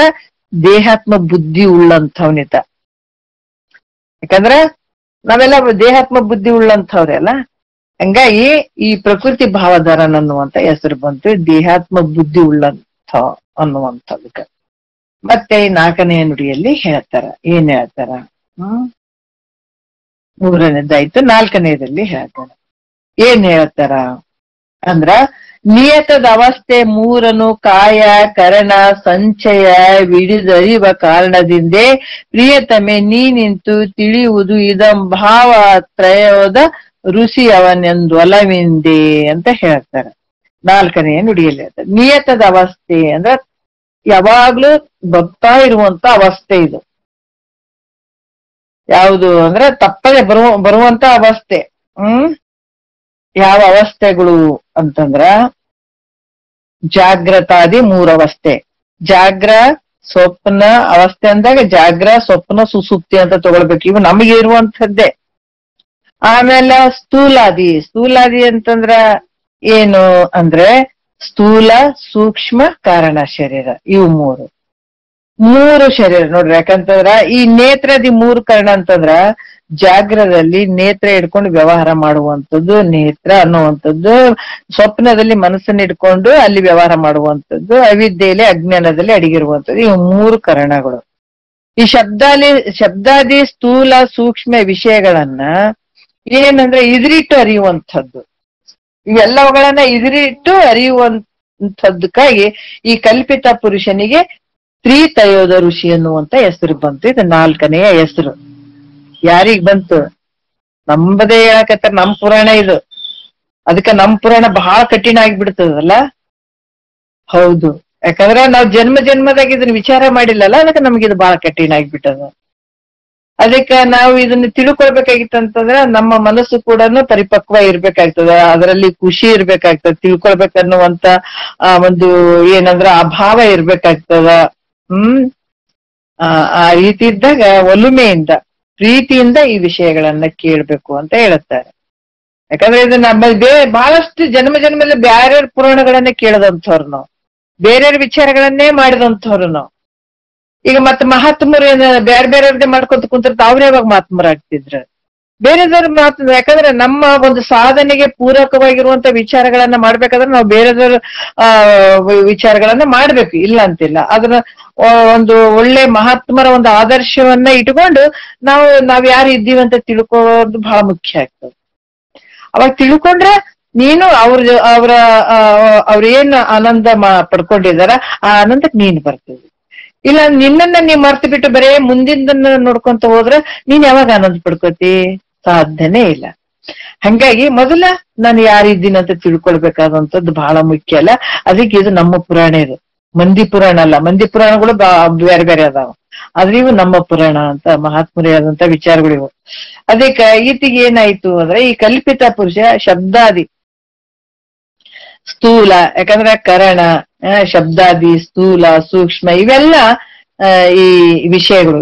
ದೇಹಾತ್ಮ ಬುದ್ಧಿ ಉಳ್ಳಂಥವ್ನಿತ. ಯಾಕಂದ್ರ ನಾವೆಲ್ಲ ದೇಹಾತ್ಮ ಬುದ್ಧಿ ಉಳ್ಳಂಥವ್ರೆ ಅಲ್ಲ, ಹಂಗಾಗಿ ಈ ಪ್ರಕೃತಿ ಭಾವಧರನ್ ಅನ್ನುವಂತ ಹೆಸರು ಬಂತು, ದೇಹಾತ್ಮ ಬುದ್ಧಿ ಉಳ್ಳಂಥ ಅನ್ನುವಂಥದಕ್ಕ. ಮತ್ತೆ ಈ ನಾಲ್ಕನೆಯ ನುಡಿಯಲ್ಲಿ ಹೇಳ್ತಾರ. ಏನ್ ಹೇಳ್ತಾರ, ಮೂರನೇದಾಯ್ತು. ನಾಲ್ಕನೇದಲ್ಲಿ ಹೇಳ್ತಾರ. ಏನ್ ಹೇಳ್ತಾರ ಅಂದ್ರ ನಿಯತದ ಅವಸ್ಥೆ ಮೂರನು ಕಾಯ ಕರಣ ಸಂಚಯ ವಿಡಿದರಿವ ಕಾರಣದಿಂದೇ ಪ್ರಿಯತಮೆ ನೀ ನಿಂತು ತಿಳಿಯುವುದು ಇದಂ ಭಾವ ತ್ರಯೋದ ಋಷಿ ಅವನೆಂದೊಲವಿಂದೆ ಅಂತ ಹೇಳ್ತಾರೆ. ನಾಲ್ಕನೆಯ ನುಡಿಯಲ್ಲಿ ಹೇಳ್ತಾರೆ. ನಿಯತದ ಅವಸ್ಥೆ ಅಂದ್ರ ಯಾವಾಗ್ಲೂ ಬರ್ತಾ ಇರುವಂತ ಅವಸ್ಥೆ ಇದು. ಯಾವುದು ಅಂದ್ರೆ ತಪ್ಪದೆ ಬರುವಂತ ಅವಸ್ಥೆ. ಯಾವ ಅವಸ್ಥೆಗಳು ಅಂತಂದ್ರ ಜಾಗ್ರತಾದಿ 3 ಅವಸ್ಥೆ. ಜಾಗ್ರ ಸ್ವಪ್ನ ಅವಸ್ಥೆ ಅಂದಾಗ ಜಾಗ್ರ ಸ್ವಪ್ನ ಸುಸುಪ್ತಿ ಅಂತ ತಗೊಳ್ಬೇಕು, ಇವು ನಮಗೆ ಇರುವಂತದ್ದೇ. ಆಮೇಲೆ ಸ್ಥೂಲಾದಿ ಅಂತಂದ್ರ ಏನು ಅಂದ್ರೆ ಸ್ಥೂಲ ಸೂಕ್ಷ್ಮ ಕಾರಣ ಶರೀರ, ಇವು ಮೂರು ಶರೀರ ನೋಡ್ರಿ. ಯಾಕಂತಂದ್ರ ಈ ನೇತ್ರಾದಿ 3 ಕರ್ಣ ಅಂತಂದ್ರ ಜಾಗ್ರದಲ್ಲಿ ನೇತ್ರ ಇಟ್ಕೊಂಡು ವ್ಯವಹಾರ ಮಾಡುವಂಥದ್ದು ನೇತ್ರ ಅನ್ನುವಂಥದ್ದು, ಸ್ವಪ್ನದಲ್ಲಿ ಮನಸ್ಸನ್ನ ಇಟ್ಕೊಂಡು ಅಲ್ಲಿ ವ್ಯವಹಾರ ಮಾಡುವಂಥದ್ದು, ಅವಿದ್ಯೆಯಲ್ಲಿ ಅಜ್ಞಾನದಲ್ಲಿ ಅಡಗಿರುವಂಥದ್ದು, ಇವು 3 ಕರಣಗಳು. ಈ ಶಬ್ದಾದಿ ಸ್ಥೂಲ ಸೂಕ್ಷ್ಮ ವಿಷಯಗಳನ್ನ ಏನಂದ್ರೆ ಇದಿರಿಟ್ಟು ಅರಿಯುವಂಥದ್ದು, ಇವೆಲ್ಲವುಗಳನ್ನ ಇದಿರಿಟ್ಟು ಅರಿಯುವಂಥದ್ದಕ್ಕಾಗಿ ಈ ಕಲ್ಪಿತ ಪುರುಷನಿಗೆ ತ್ರಿತಯೋಧ ಋಷಿ ಅನ್ನುವಂತ ಹೆಸರು ಬಂತು. ಇದು 4ನೆಯ ಹೆಸರು. ಯಾರಿಗ್ ಬಂತು? ನಂಬದೇ ಹೇಳಕತ್ತಾರ, ನಮ್ ಪುರಾಣ ಇದು. ಅದಕ್ಕೆ ನಮ್ ಪುರಾಣ ಬಹಳ ಕಠಿಣ ಆಗ್ಬಿಡ್ತದಲ್ಲ. ಹೌದು, ಯಾಕಂದ್ರೆ ನಾವು ಜನ್ಮದಾಗ ಇದನ್ನ ವಿಚಾರ ಮಾಡಿಲ್ಲಲ್ಲ, ಅದಕ್ಕೆ ನಮ್ಗಿದು ಬಹಳ ಕಠಿಣ ಆಗ್ಬಿಟ್ಟದ. ಅದಕ್ಕೆ ನಾವು ಇದನ್ನ ತಿಳ್ಕೊಳ್ಬೇಕಾಗಿತ್ತಂತಂದ್ರ ನಮ್ಮ ಮನಸ್ಸು ಕೂಡ ಪರಿಪಕ್ವ ಇರ್ಬೇಕಾಗ್ತದ, ಅದರಲ್ಲಿ ಖುಷಿ ಇರ್ಬೇಕಾಗ್ತದ, ತಿಳ್ಕೊಳ್ಬೇಕನ್ನುವಂತ ಒಂದು ಏನಂದ್ರ ಅಭಾವ ಇರ್ಬೇಕಾಗ್ತದ. ಆ ರೀತಿ ಇದ್ದಾಗ ಒಲುಮೆಯಿಂದ ಪ್ರೀತಿಯಿಂದ ಈ ವಿಷಯಗಳನ್ನ ಕೇಳ್ಬೇಕು ಅಂತ ಹೇಳುತ್ತಾರೆ. ಯಾಕಂದ್ರೆ ಇದು ನಮ್ಮ ಬಹಳಷ್ಟು ಜನ್ಮದಲ್ಲಿ ಬ್ಯಾರ್ಯಾರ ಪುರಾಣಗಳನ್ನೇ ಕೇಳದಂಥವ್ರು ನಾವು, ಬೇರೆಯವ್ರ ವಿಚಾರಗಳನ್ನೇ ಮಾಡಿದಂಥವ್ರು ನಾವು. ಈಗ ಮತ್ತೆ ಮಹಾತ್ಮರು ಏನ ಬೇರೆಯವ್ರದ್ದೇ ಮಾಡ್ಕೊಂತ ಕುಂತಿರ್ತ, ಅವ್ರ ಯಾವಾಗ ಮಹಾತ್ಮರಾಗ್ತಿದ್ರ? ಬೇರೆದವ್ರ ಮಾತು. ಯಾಕಂದ್ರೆ ನಮ್ಮ ಒಂದು ಸಾಧನೆಗೆ ಪೂರಕವಾಗಿರುವಂತ ವಿಚಾರಗಳನ್ನ ಮಾಡ್ಬೇಕಾದ್ರೆ ನಾವು ಬೇರೆದವ್ರ ವಿಚಾರಗಳನ್ನ ಮಾಡ್ಬೇಕು, ಇಲ್ಲ ಅಂತಿಲ್ಲ. ಅದನ್ನ ಒಂದು ಒಳ್ಳೆ ಮಹಾತ್ಮರ ಒಂದು ಆದರ್ಶವನ್ನ ಇಟ್ಕೊಂಡು ನಾವ್ ಯಾರು ಇದ್ದೀವಿ ಅಂತ ತಿಳ್ಕೊಳ್ಳೋದು ಬಹಳ ಮುಖ್ಯ ಆಗ್ತದೆ. ಅವಾಗ ತಿಳ್ಕೊಂಡ್ರೆ ನೀನು ಅವ್ರ ಏನ್ ಆನಂದ ಪಡ್ಕೊಂಡಿದಾರ ಆ ಆನಂದಕ್ಕೆ ನೀನ್ ಬರ್ತೀವಿ. ಇಲ್ಲ ನಿನ್ನನ್ನ ನೀವ್ ಮರ್ತು ಬಿಟ್ಟು ಬರೇ ಮುಂದಿನ ನೋಡ್ಕೊಂತ ಹೋದ್ರ ನೀನ್ ಯಾವಾಗ ಆನಂದ ಪಡ್ಕೋತಿ? ಸಾಧ್ಯನೇ ಇಲ್ಲ. ಹಂಗಾಗಿ ಮೊದಲ ನಾನು ಯಾರಿದ್ದೀನಿ ಅಂತ ತಿಳ್ಕೊಳ್ಬೇಕಾದಂಥದ್ದು ಬಹಳ ಮುಖ್ಯ ಅಲ್ಲ. ಅದಕ್ಕೆ ಇದು ನಮ್ಮ ಪುರಾಣ, ಇದು ಮಂದಿ ಪುರಾಣ ಅಲ್ಲ. ಮಂದಿ ಪುರಾಣಗಳು ಬೇರೆ ಬೇರೆ ಅದಾವ, ಆದ್ರೆ ಇವು ನಮ್ಮ ಪುರಾಣ ಅಂತ ಮಹಾತ್ಮರೇ ಆದಂತ ವಿಚಾರಗಳಿವು. ಅದಕ್ಕೆ ಈತಿಗೆ ಏನಾಯ್ತು ಅಂದ್ರೆ ಈ ಕಲ್ಪಿತ ಪುರುಷ ಶಬ್ದಾದಿ ಸ್ಥೂಲ, ಯಾಕಂದ್ರೆ ಕರಣ ಶಬ್ದಾದಿ ಸ್ಥೂಲ ಸೂಕ್ಷ್ಮ ಇವೆಲ್ಲ ಈ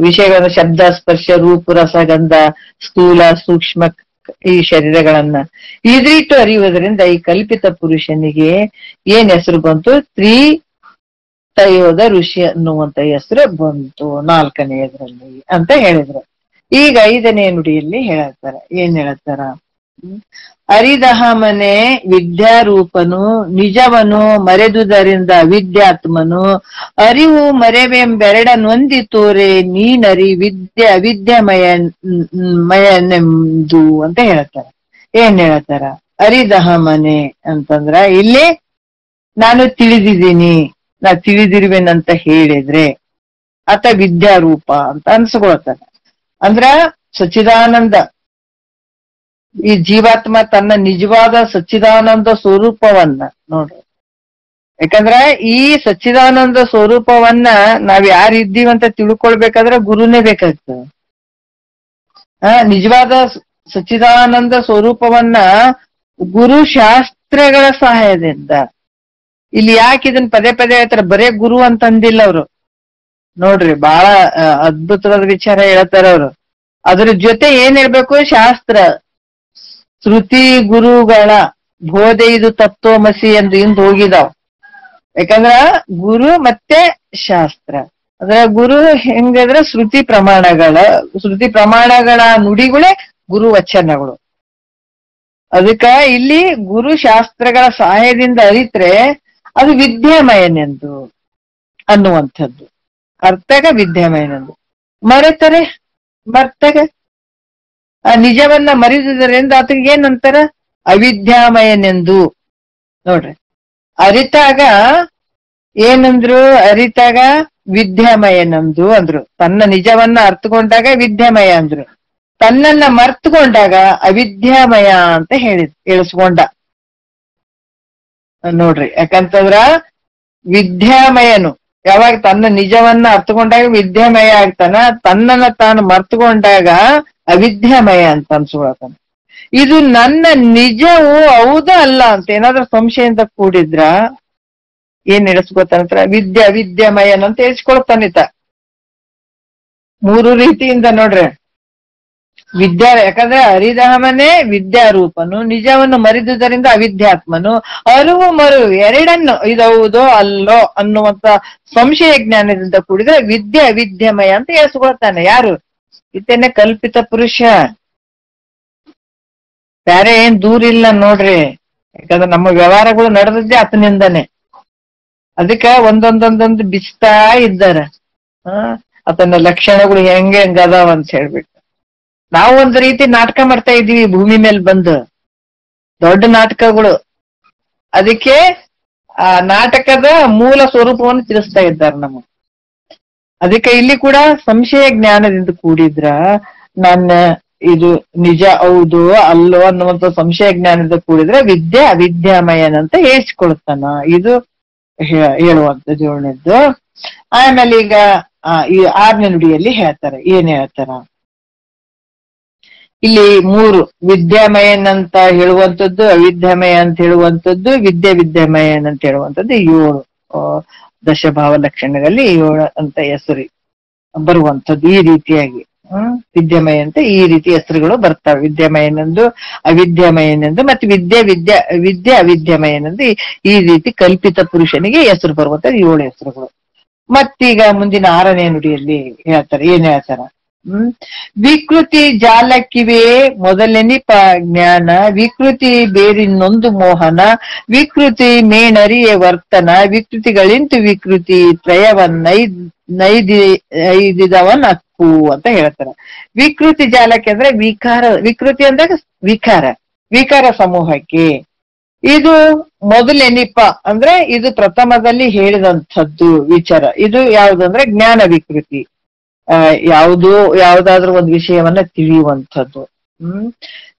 ವಿಷಯಗಳ ಶಬ್ದ ಸ್ಪರ್ಶ ರೂಪ ರಸಗಂಧ ಸ್ಥೂಲ ಸೂಕ್ಷ್ಮ ಈ ಶರೀರಗಳನ್ನ ಇದಿಟ್ಟು ಅರಿಯುವುದರಿಂದ ಈ ಕಲ್ಪಿತ ಪುರುಷನಿಗೆ ಏನ್ ಹೆಸರು ಬಂತು? ತ್ರಿತಯೋಧ ಋಷಿ ಅನ್ನುವಂತ ಹೆಸರು ಬಂತು 4ನೆಯದ್ರಲ್ಲಿ ಅಂತ ಹೇಳಿದ್ರು. ಈಗ 5ನೇ ನುಡಿಯಲ್ಲಿ ಹೇಳತ್ತಾರ. ಏನ್ ಹೇಳತ್ತಾರ? ಅರಿದಹಮನೆ ವಿದ್ಯಾರೂಪನು ನಿಜವನು ಮರೆದುದರಿಂದ ವಿದ್ಯಾತ್ಮನು ಅರಿವು ಮರೆವೆಂಬೆರಡ ನೊಂದಿ ತೋರೆ ನೀನರಿ ವಿದ್ಯಾಮಯನೆಂದು ಅಂತ ಹೇಳ್ತಾರ. ಏನ್ ಹೇಳ್ತಾರ? ಅರಿದಹಮನೆ ಅಂತಂದ್ರ ಇಲ್ಲಿ ನಾನು ತಿಳಿದಿದ್ದೀನಿ, ನಾ ತಿಳಿದಿರುವೆನಂತ ಹೇಳಿದ್ರೆ ಆತ ವಿದ್ಯಾರೂಪ ಅಂತ ಅನ್ಸ್ಕೊಳ್ತಾರ. ಅಂದ್ರ ಸಚ್ಚಿದಾನಂದ ಈ ಜೀವಾತ್ಮ ತನ್ನ ನಿಜವಾದ ಸಚ್ಚಿದಾನಂದ ಸ್ವರೂಪವನ್ನ ನೋಡ್ರಿ. ಯಾಕಂದ್ರ ಈ ಸಚ್ಚಿದಾನಂದ ಸ್ವರೂಪವನ್ನ ನಾವ್ ಯಾರಿದ್ದೀವಂತ ತಿಳ್ಕೊಳ್ಬೇಕಾದ್ರೆ ಗುರುನೇ ಬೇಕಾಗ್ತದೆ. ನಿಜವಾದ ಸಚ್ಚಿದಾನಂದ ಸ್ವರೂಪವನ್ನ ಗುರು ಶಾಸ್ತ್ರಗಳ ಸಹಾಯದಿಂದ, ಇಲ್ಲಿ ಯಾಕೆ ಇದನ್ನ ಪದೇ ಹೇಳ್ತಾರೆ? ಬರೇ ಗುರು ಅಂತ ಅಂದಿಲ್ಲ ಅವ್ರು ನೋಡ್ರಿ, ಬಹಳ ಅದ್ಭುತವಾದ ವಿಚಾರ ಹೇಳ್ತಾರ ಅವ್ರು. ಅದ್ರ ಜೊತೆ ಏನ್ ಹೇಳ್ಬೇಕು? ಶಾಸ್ತ್ರ ಶ್ರುತಿ ಗುರುಗಳ ಬೋಧೆ ಇದು ತತ್ವಮಸಿ ಎಂದು ಇಂದು ಹೋಗಿದಾವ್. ಯಾಕಂದ್ರ ಗುರು ಮತ್ತೆ ಶಾಸ್ತ್ರ ಅಂದ್ರೆ ಗುರು ಹೆಂಗಂದ್ರೆ ಶ್ರುತಿ ಪ್ರಮಾಣಗಳ ನುಡಿಗಳೇ ಗುರು ವಚನಗಳು. ಅದಕ್ಕ ಇಲ್ಲಿ ಗುರು ಶಾಸ್ತ್ರಗಳ ಸಹಾಯದಿಂದ ಅರಿತ್ರೆ ಅದು ವಿದ್ಯಾಮಯನೆಂದು ಅನ್ನುವಂಥದ್ದು. ಅರ್ಥಗ ವಿದ್ಯಾಮಯನೆಂದು, ಮರೆತರೆ ಮರ್ತಗ ನಿಜವನ್ನ ಮರಿದುದರಿಂದ ಆತಗೆ ಏನಂತಾರ? ಅವಿದ್ಯಾಮಯನೆಂದು. ನೋಡ್ರಿ, ಅರಿತಾಗ ಏನಂದ್ರು? ಅರಿತಾಗ ವಿದ್ಯಾಮಯನೆಂದು ಅಂದ್ರು. ತನ್ನ ನಿಜವನ್ನ ಅರ್ಥಕೊಂಡಾಗ ವಿದ್ಯಾಮಯ ಅಂದ್ರು. ತನ್ನನ್ನ ಮರ್ತುಕೊಂಡಾಗ ಅವಿದ್ಯಾಮಯ ಅಂತ ಹೇಳಿಸ್ಕೊಂಡ ನೋಡ್ರಿ. ಯಾಕಂತಂದ್ರ ವಿದ್ಯಾಮಯನು, ಯಾವಾಗ ತನ್ನ ನಿಜವನ್ನ ಅರ್ಥಕೊಂಡಾಗ ವಿದ್ಯಾಮಯ ಆಗ್ತಾನ, ತನ್ನನ್ನ ತಾನು ಮರ್ತುಕೊಂಡಾಗ ಅವಿದ್ಯಾಮಯ ಅಂತ ಅನ್ಸ್ಕೊಳತಾನ. ಇದು ನನ್ನ ನಿಜವು ಹೌದಾ ಅಲ್ಲ ಅಂತ ಏನಾದ್ರೂ ಸಂಶಯದಿಂದ ಕೂಡಿದ್ರ ಏನ್ ನಡೆಸ್ಕೊತಾನಂತ ವಿದ್ಯಾಮಯನ್ ಅಂತ ಹೇಳ್ಸ್ಕೊಳ್ತಾನಿತ. 3 ರೀತಿಯಿಂದ ನೋಡ್ರಿ ಯಾಕಂದ್ರೆ ಹರಿಧಾಮನೇ ವಿದ್ಯಾರೂಪನು, ನಿಜವನ್ನು ಮರಿದುದರಿಂದ ಅವಿದ್ಯಾತ್ಮನು, ಅರಿವು ಮರುವು ಎರಡನ್ನು ಇದೌದೋ ಅಲ್ಲೋ ಅನ್ನುವಂತ ಸಂಶಯ ಜ್ಞಾನದಿಂದ ಕೂಡಿದ್ರೆ ವಿದ್ಯಾಮಯ ಅಂತ ಹೇಳ್ಸ್ಕೊಳ್ತಾನೆ. ಯಾರು? ಇತೇನೆ ಕಲ್ಪಿತ ಪುರುಷ, ಬೇರೆ ಏನ್ ದೂರ ಇಲ್ಲ ನೋಡ್ರಿ. ಯಾಕಂದ್ರೆ ನಮ್ಮ ವ್ಯವಹಾರಗಳು ನಡೆದದ್ದೇ ಆತನಿಂದಾನೆ. ಅದಕ್ಕೆ ಒಂದೊಂದೊಂದೊಂದು ಬಿಚ್ತಾ ಇದ್ದಾರೆ. ಆತನ ಲಕ್ಷಣಗಳು ಹೆಂಗ ಅದಾವ ಅಂತ ಹೇಳ್ಬಿಟ್ಟು ನಾವು ಒಂದು ರೀತಿ ನಾಟಕ ಮಾಡ್ತಾ ಇದೀವಿ ಭೂಮಿ ಮೇಲೆ ಬಂದು, ದೊಡ್ಡ ನಾಟಕಗಳು. ಅದಕ್ಕೆ ಆ ನಾಟಕದ ಮೂಲ ಸ್ವರೂಪವನ್ನು ತಿಳಿಸ್ತಾ ಇದ್ದಾರೆ ನಮಗೆ. ಅದಕ್ಕೆ ಇಲ್ಲಿ ಕೂಡ ಸಂಶಯ ಜ್ಞಾನದಿಂದ ಕೂಡಿದ್ರ ನನ್ನ ಇದು ನಿಜ ಹೌದು ಅಲ್ಲೋ ಅನ್ನುವಂಥ ಸಂಶಯ ಜ್ಞಾನದಿಂದ ಕೂಡಿದ್ರೆ ಅವಿದ್ಯಾಮಯನಂತ ಹೇಳ್ಸ್ಕೊಳ್ತಾನ. ಇದು ಹೇಳುವಂಥದ್ದು 7ನೇದ್ದು. ಆಮೇಲೆ ಈಗ ಈ 6ನೇ ನುಡಿಯಲ್ಲಿ ಹೇಳ್ತಾರೆ. ಏನ್ ಹೇಳ್ತಾರ ಇಲ್ಲಿ? 3 ವಿದ್ಯಾಮಯನ್ ಅಂತ ಹೇಳುವಂಥದ್ದು, ಅವಿದ್ಯಾಮಯ ಅಂತ ಹೇಳುವಂಥದ್ದು, ವಿದ್ಯಾಮಯನ್ ಅಂತ ಹೇಳುವಂಥದ್ದು 7 ದಶಭಾವ ಲಕ್ಷಣಗಳಲ್ಲಿ 7 ಅಂತ ಹೆಸರು ಬರುವಂಥದ್ದು. ಈ ರೀತಿಯಾಗಿ ವಿದ್ಯಾಮಯ ಅಂತ ಈ ರೀತಿ ಹೆಸರುಗಳು ಬರ್ತಾವೆ. ವಿದ್ಯಾಮಯನೆಂದು, ಅವಿದ್ಯಾಮಯನೆಂದು, ಮತ್ತೆ ಅವಿದ್ಯಾಮಯನೆಂದು ಈ ರೀತಿ ಕಲ್ಪಿತ ಪುರುಷನಿಗೆ ಹೆಸರು ಬರುವಂಥದ್ದು 7 ಹೆಸರುಗಳು. ಮತ್ತೀಗ ಮುಂದಿನ 6ನೇ ನುಡಿಯಲ್ಲಿ ಹೇಳ್ತಾರೆ. ಏನ್ ಹೇಳ್ತಾರ? ವಿಕೃತಿ ಜಾಲಕ್ಕಿವೆ ಮೊದಲೆನಿಪ ಜ್ಞಾನ, ವಿಕೃತಿ ಬೇರಿನ್ನೊಂದು ಮೋಹನ, ವಿಕೃತಿ ಮೇಣರಿಯ ವರ್ತನ, ವಿಕೃತಿಗಳಿಂತು ವಿಕೃತಿ ತ್ರಯವನ್ನೈದಿದವನ್ ಅಕ್ಕು ಅಂತ ಹೇಳ್ತಾರ. ವಿಕೃತಿ ಜಾಲಕ್ಕೆ ಅಂದ್ರೆ ವಿಕೃತಿ ಅಂದಾಗ ವಿಕಾರ ಸಮೂಹಕ್ಕೆ. ಇದು ಮೊದಲೆನಿಪ ಅಂದ್ರೆ ಇದು ಪ್ರಥಮದಲ್ಲಿ ಹೇಳಿದಂಥದ್ದು ವಿಚಾರ. ಇದು ಯಾವುದಂದ್ರೆ ಜ್ಞಾನ ವಿಕೃತಿ. ಯಾವ್ದಾದ್ರೂ ಒಂದು ವಿಷಯವನ್ನ ತಿಳಿಯುವಂಥದ್ದು,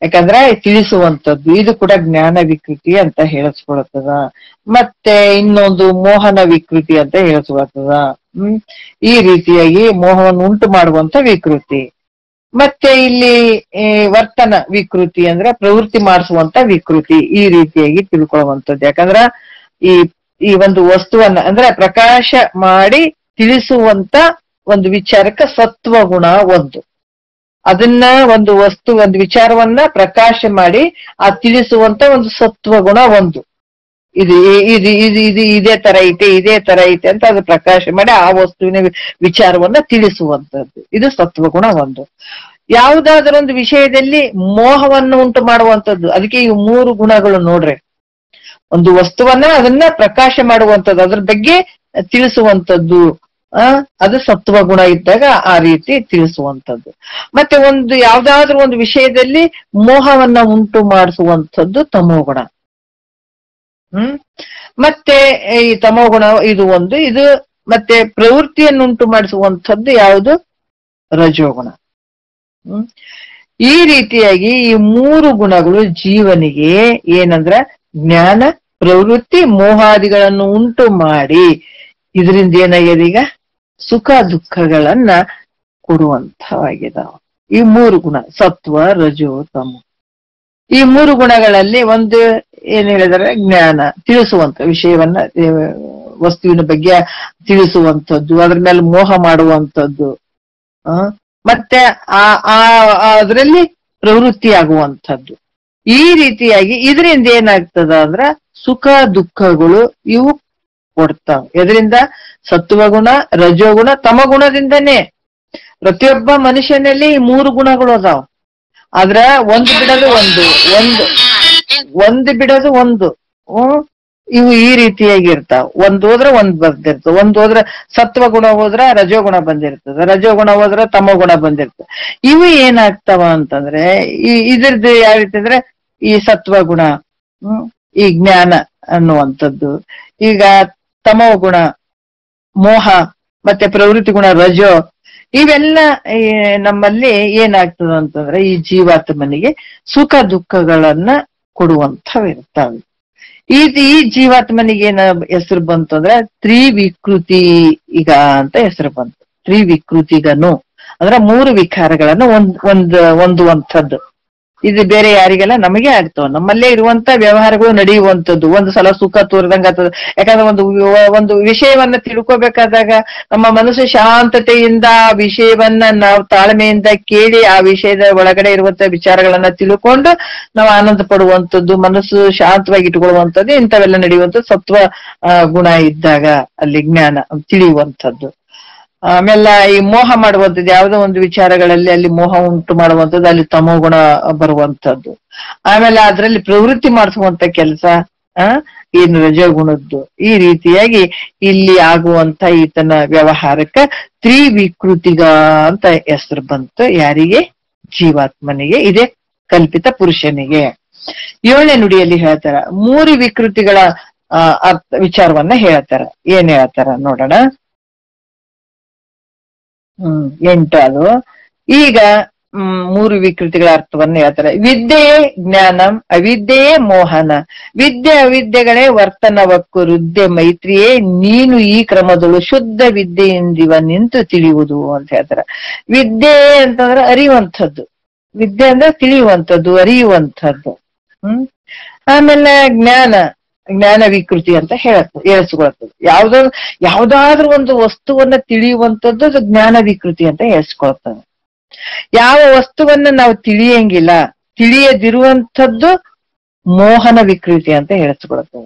ಯಾಕಂದ್ರೆ ತಿಳಿಸುವಂಥದ್ದು. ಇದು ಕೂಡ ಜ್ಞಾನ ವಿಕೃತಿ ಅಂತ ಹೇಳಿಸ್ಕೊಳ್ತದ. ಮತ್ತೆ ಇನ್ನೊಂದು ಮೋಹನ ವಿಕೃತಿ ಅಂತ ಹೇಳಿಸ್ಕೊಳ್ತದ. ಈ ರೀತಿಯಾಗಿ ಮೋಹವನ್ನು ಉಂಟು ಮಾಡುವಂತ ವಿಕೃತಿ. ಮತ್ತೆ ಇಲ್ಲಿ ವರ್ತನ ವಿಕೃತಿ ಅಂದ್ರೆ ಪ್ರವೃತ್ತಿ ಮಾಡಿಸುವಂತ ವಿಕೃತಿ. ಈ ರೀತಿಯಾಗಿ ತಿಳ್ಕೊಳ್ಳುವಂಥದ್ದು. ಯಾಕಂದ್ರ ಈ ಒಂದು ವಸ್ತುವನ್ನ ಅಂದ್ರೆ ಪ್ರಕಾಶ ಮಾಡಿ ತಿಳಿಸುವಂತ ಒಂದು ವಿಚಾರಕ್ಕೆ ಸತ್ವಗುಣ ಒಂದು. ಅದನ್ನ ಒಂದು ವಿಚಾರವನ್ನ ಪ್ರಕಾಶ ಮಾಡಿ ತಿಳಿಸುವಂತ ಒಂದು ಸತ್ವಗುಣ ಒಂದು. ಇದು ಇದೇ ತರ ಐತೆ ಅಂತ ಅದು ಪ್ರಕಾಶ ಮಾಡಿ ಆ ವಸ್ತುವಿನ ವಿಚಾರವನ್ನ ತಿಳಿಸುವಂತದ್ದು. ಇದು ಸತ್ವಗುಣ ಒಂದು. ಯಾವುದಾದ್ರೂ ಒಂದು ವಿಷಯದಲ್ಲಿ ಮೋಹವನ್ನು ಉಂಟು ಮಾಡುವಂಥದ್ದು. ಅದಕ್ಕೆ ಈ 3 ಗುಣಗಳು ನೋಡ್ರಿ. ಒಂದು ವಸ್ತುವನ್ನ ಅದನ್ನ ಪ್ರಕಾಶ ಮಾಡುವಂಥದ್ದು, ಅದ್ರ ಬಗ್ಗೆ ತಿಳಿಸುವಂಥದ್ದು, ಅದು ಸತ್ವಗುಣ ಇದ್ದಾಗ ಆ ರೀತಿ ತಿಳಿಸುವಂಥದ್ದು. ಮತ್ತೆ ಯಾವ್ದಾದ್ರೂ ಒಂದು ವಿಷಯದಲ್ಲಿ ಮೋಹವನ್ನ ಉಂಟು ಮಾಡಿಸುವಂಥದ್ದು ತಮೋಗುಣ. ಮತ್ತೆ ಈ ತಮೋಗುಣ ಇದು ಒಂದು. ಇದು ಮತ್ತೆ ಪ್ರವೃತ್ತಿಯನ್ನು ಉಂಟು ಮಾಡಿಸುವಂಥದ್ದು ಯಾವುದು? ರಜೋಗುಣ. ಈ ರೀತಿಯಾಗಿ ಈ 3 ಗುಣಗಳು ಜೀವನಿಗೆ ಏನಂದ್ರ ಜ್ಞಾನ, ಪ್ರವೃತ್ತಿ, ಮೋಹಾದಿಗಳನ್ನು ಉಂಟು ಮಾಡಿ ಇದರಿಂದ ಏನಾಗ್ಯದ? ಈಗ ಸುಖ ದುಃಖಗಳನ್ನ ಕೊಡುವಂತವಾಗಿದಾವ ಈ 3 ಗುಣ, ಸತ್ವ, ರಜೋ, ತಮೋ. ಈ 3 ಗುಣಗಳಲ್ಲಿ ಒಂದು ಏನ್ ಹೇಳಿದಾರೆ? ಜ್ಞಾನ, ತಿಳಿಸುವಂತ ವಿಷಯವನ್ನ, ವಸ್ತುವಿನ ಬಗ್ಗೆ ತಿಳಿಸುವಂಥದ್ದು, ಅದ್ರ ಮೇಲೆ ಮೋಹ ಮಾಡುವಂಥದ್ದು, ಮತ್ತೆ ಅದರಲ್ಲಿ ಪ್ರವೃತ್ತಿ ಆಗುವಂಥದ್ದು. ಈ ರೀತಿಯಾಗಿ ಇದರಿಂದ ಏನಾಗ್ತದ ಅಂದ್ರ ಸುಖ ದುಃಖಗಳು ಇವು ಕೊಡ್ತಾವ. ಎದರಿಂದ? ಸತ್ವಗುಣ, ರಜೋಗುಣ, ತಮಗುಣದಿಂದನೇ. ಪ್ರತಿಯೊಬ್ಬ ಮನುಷ್ಯನಲ್ಲಿ ಈ 3 ಗುಣಗಳು ಅದಾವ. ಆದ್ರ ಒಂದು ಬಿಡೋದು ಒಂದು. ಇವು ಈ ರೀತಿಯಾಗಿ ಇರ್ತಾವ. ಒಂದ್ ಹೋದ್ರೆ ಒಂದ್ ಬಂದಿರ್ತದೆ. ಒಂದ್ ಹೋದ್ರೆ ಸತ್ವಗುಣ ಹೋದ್ರ ರಜೋಗುಣ ಬಂದಿರ್ತದೆ, ರಜೋಗುಣ ಹೋದ್ರ ತಮೋಗುಣ ಬಂದಿರ್ತದೆ. ಇವು ಏನಾಗ್ತಾವ ಅಂತಂದ್ರೆ ಇದ್ರದ್ದು ಯಾವ ರೀತಿ ಅಂದ್ರೆ ಈ ಸತ್ವಗುಣ, ಈ ಜ್ಞಾನ ಅನ್ನುವಂಥದ್ದು, ಈಗ ತಮೋಗುಣ ಮೋಹ, ಮತ್ತೆ ಪ್ರವೃತ್ತಿ ಗುಣ ರಜೋ, ಇವೆಲ್ಲ ನಮ್ಮಲ್ಲಿ ಏನಾಗ್ತದ ಅಂತಂದ್ರೆ ಈ ಜೀವಾತ್ಮನಿಗೆ ಸುಖ ದುಃಖಗಳನ್ನ ಕೊಡುವಂಥವಿರ್ತಾವೆ. ಈ ಜೀವಾತ್ಮನಿಗೆ ಏನ ಹೆಸರು ಬಂತು ಅಂದ್ರೆ ತ್ರಿವಿಕೃತಿ ಈಗ ಅಂತ ಹೆಸರು ಬಂತು. ತ್ರಿವಿಕೃತಿಗನು ಅಂದ್ರೆ 3 ವಿಕಾರಗಳನ್ನು ಹೊಂದುವಂಥದ್ದು. ಇದು ಬೇರೆ ಯಾರಿಗೆಲ್ಲ ನಮಗೆ ಆಗ್ತಾವ. ನಮ್ಮಲ್ಲೇ ಇರುವಂತ ವ್ಯವಹಾರಗಳು ನಡೆಯುವಂಥದ್ದು. ಒಂದು ಸಲ ಸುಖ ತೋರ್ದಂಗ ಆಗ್ತದ. ಯಾಕಂದ್ರೆ ಒಂದು ವಿಷಯವನ್ನ ತಿಳ್ಕೊಬೇಕಾದಾಗ ನಮ್ಮ ಮನಸ್ಸು ಶಾಂತತೆಯಿಂದ ಆ ವಿಷಯವನ್ನ ನಾವು ತಾಳ್ಮೆಯಿಂದ ಕೇಳಿ ಆ ವಿಷಯದ ಒಳಗಡೆ ಇರುವಂತ ವಿಚಾರಗಳನ್ನ ತಿಳ್ಕೊಂಡು ನಾವು ಆನಂದ ಪಡುವಂಥದ್ದು, ಮನಸ್ಸು ಶಾಂತವಾಗಿ ಇಟ್ಕೊಳ್ಳುವಂಥದ್ದು, ಇಂಥವೆಲ್ಲ ನಡೆಯುವಂಥದ್ದು ಸತ್ವ ಗುಣ ಇದ್ದಾಗ ಅಲ್ಲಿ ಜ್ಞಾನ ತಿಳಿಯುವಂಥದ್ದು. ಆಮೇಲೆ ಈ ಮೋಹ ಮಾಡುವಂಥದ್ದು, ಯಾವುದೋ ಒಂದು ವಿಚಾರಗಳಲ್ಲಿ ಅಲ್ಲಿ ಮೋಹ ಉಂಟು ಮಾಡುವಂಥದ್ದು, ಅಲ್ಲಿ ತಮೋ ಗುಣ ಬರುವಂಥದ್ದು. ಆಮೇಲೆ ಅದರಲ್ಲಿ ಪ್ರವೃತ್ತಿ ಮಾಡಿಸುವಂತ ಕೆಲಸ ಏನು ರಜಗುಣದ್ದು. ಈ ರೀತಿಯಾಗಿ ಇಲ್ಲಿ ಆಗುವಂತ ಈತನ ವ್ಯವಹಾರಕ್ಕ ತ್ರಿವಿಕೃತಿಗ ಅಂತ ಹೆಸರು ಬಂತು. ಯಾರಿಗೆ? ಜೀವಾತ್ಮನಿಗೆ. ಇದೇ ಕಲ್ಪಿತ ಪುರುಷನಿಗೆ. 7ನೇ ನುಡಿಯಲ್ಲಿ ಹೇಳ್ತಾರ 3 ವಿಕೃತಿಗಳ ವಿಚಾರವನ್ನ ಹೇಳ್ತಾರ. ಏನ್ ಹೇಳ್ತಾರ ನೋಡೋಣ. 8 ಅದು. ಈಗ 3 ವಿಕೃತಿಗಳ ಅರ್ಥವನ್ನ ಹೇಳ್ತಾರೆ. ವಿದ್ಯೆಯೇ ಜ್ಞಾನಂ, ಅವಿದ್ಯೆಯೇ ಮೋಹನ, ವಿದ್ಯೆ ಅವಿದ್ಯೆಗಳೇ ವರ್ತನವಕ್ಕು ವೃದ್ಧೆ ಮೈತ್ರಿಯೇ, ನೀನು ಈ ಕ್ರಮದಳು ಶುದ್ಧ ವಿದ್ಯೆಯಿಂದಿವ ನಿಂತು ತಿಳಿಯುವುದು ಅಂತ ಹೇಳ್ತಾರೆ. ವಿದ್ಯೆ ಅಂತಂದ್ರೆ ಅರಿಯುವಂಥದ್ದು, ವಿದ್ಯೆ ಅಂದ್ರೆ ತಿಳಿಯುವಂಥದ್ದು, ಅರಿಯುವಂಥದ್ದು. ಆಮೇಲೆ ಜ್ಞಾನ ವಿಕೃತಿ ಅಂತ ಹೇಳಿಸ್ಕೊಳ್ತದೆ. ಯಾವ್ದಾದ್ರೂ ಒಂದು ವಸ್ತುವನ್ನ ತಿಳಿಯುವಂಥದ್ದು ಅದು ಜ್ಞಾನ ವಿಕೃತಿ ಅಂತ ಹೇಳಿಸ್ಕೊಳ್ತದೆ. ಯಾವ ವಸ್ತುವನ್ನ ನಾವು ತಿಳಿಯಂಗಿಲ್ಲ, ತಿಳಿಯದಿರುವಂಥದ್ದು ಮೋಹನ ವಿಕೃತಿ ಅಂತ ಹೇಳಿಸ್ಕೊಳ್ತದೆ.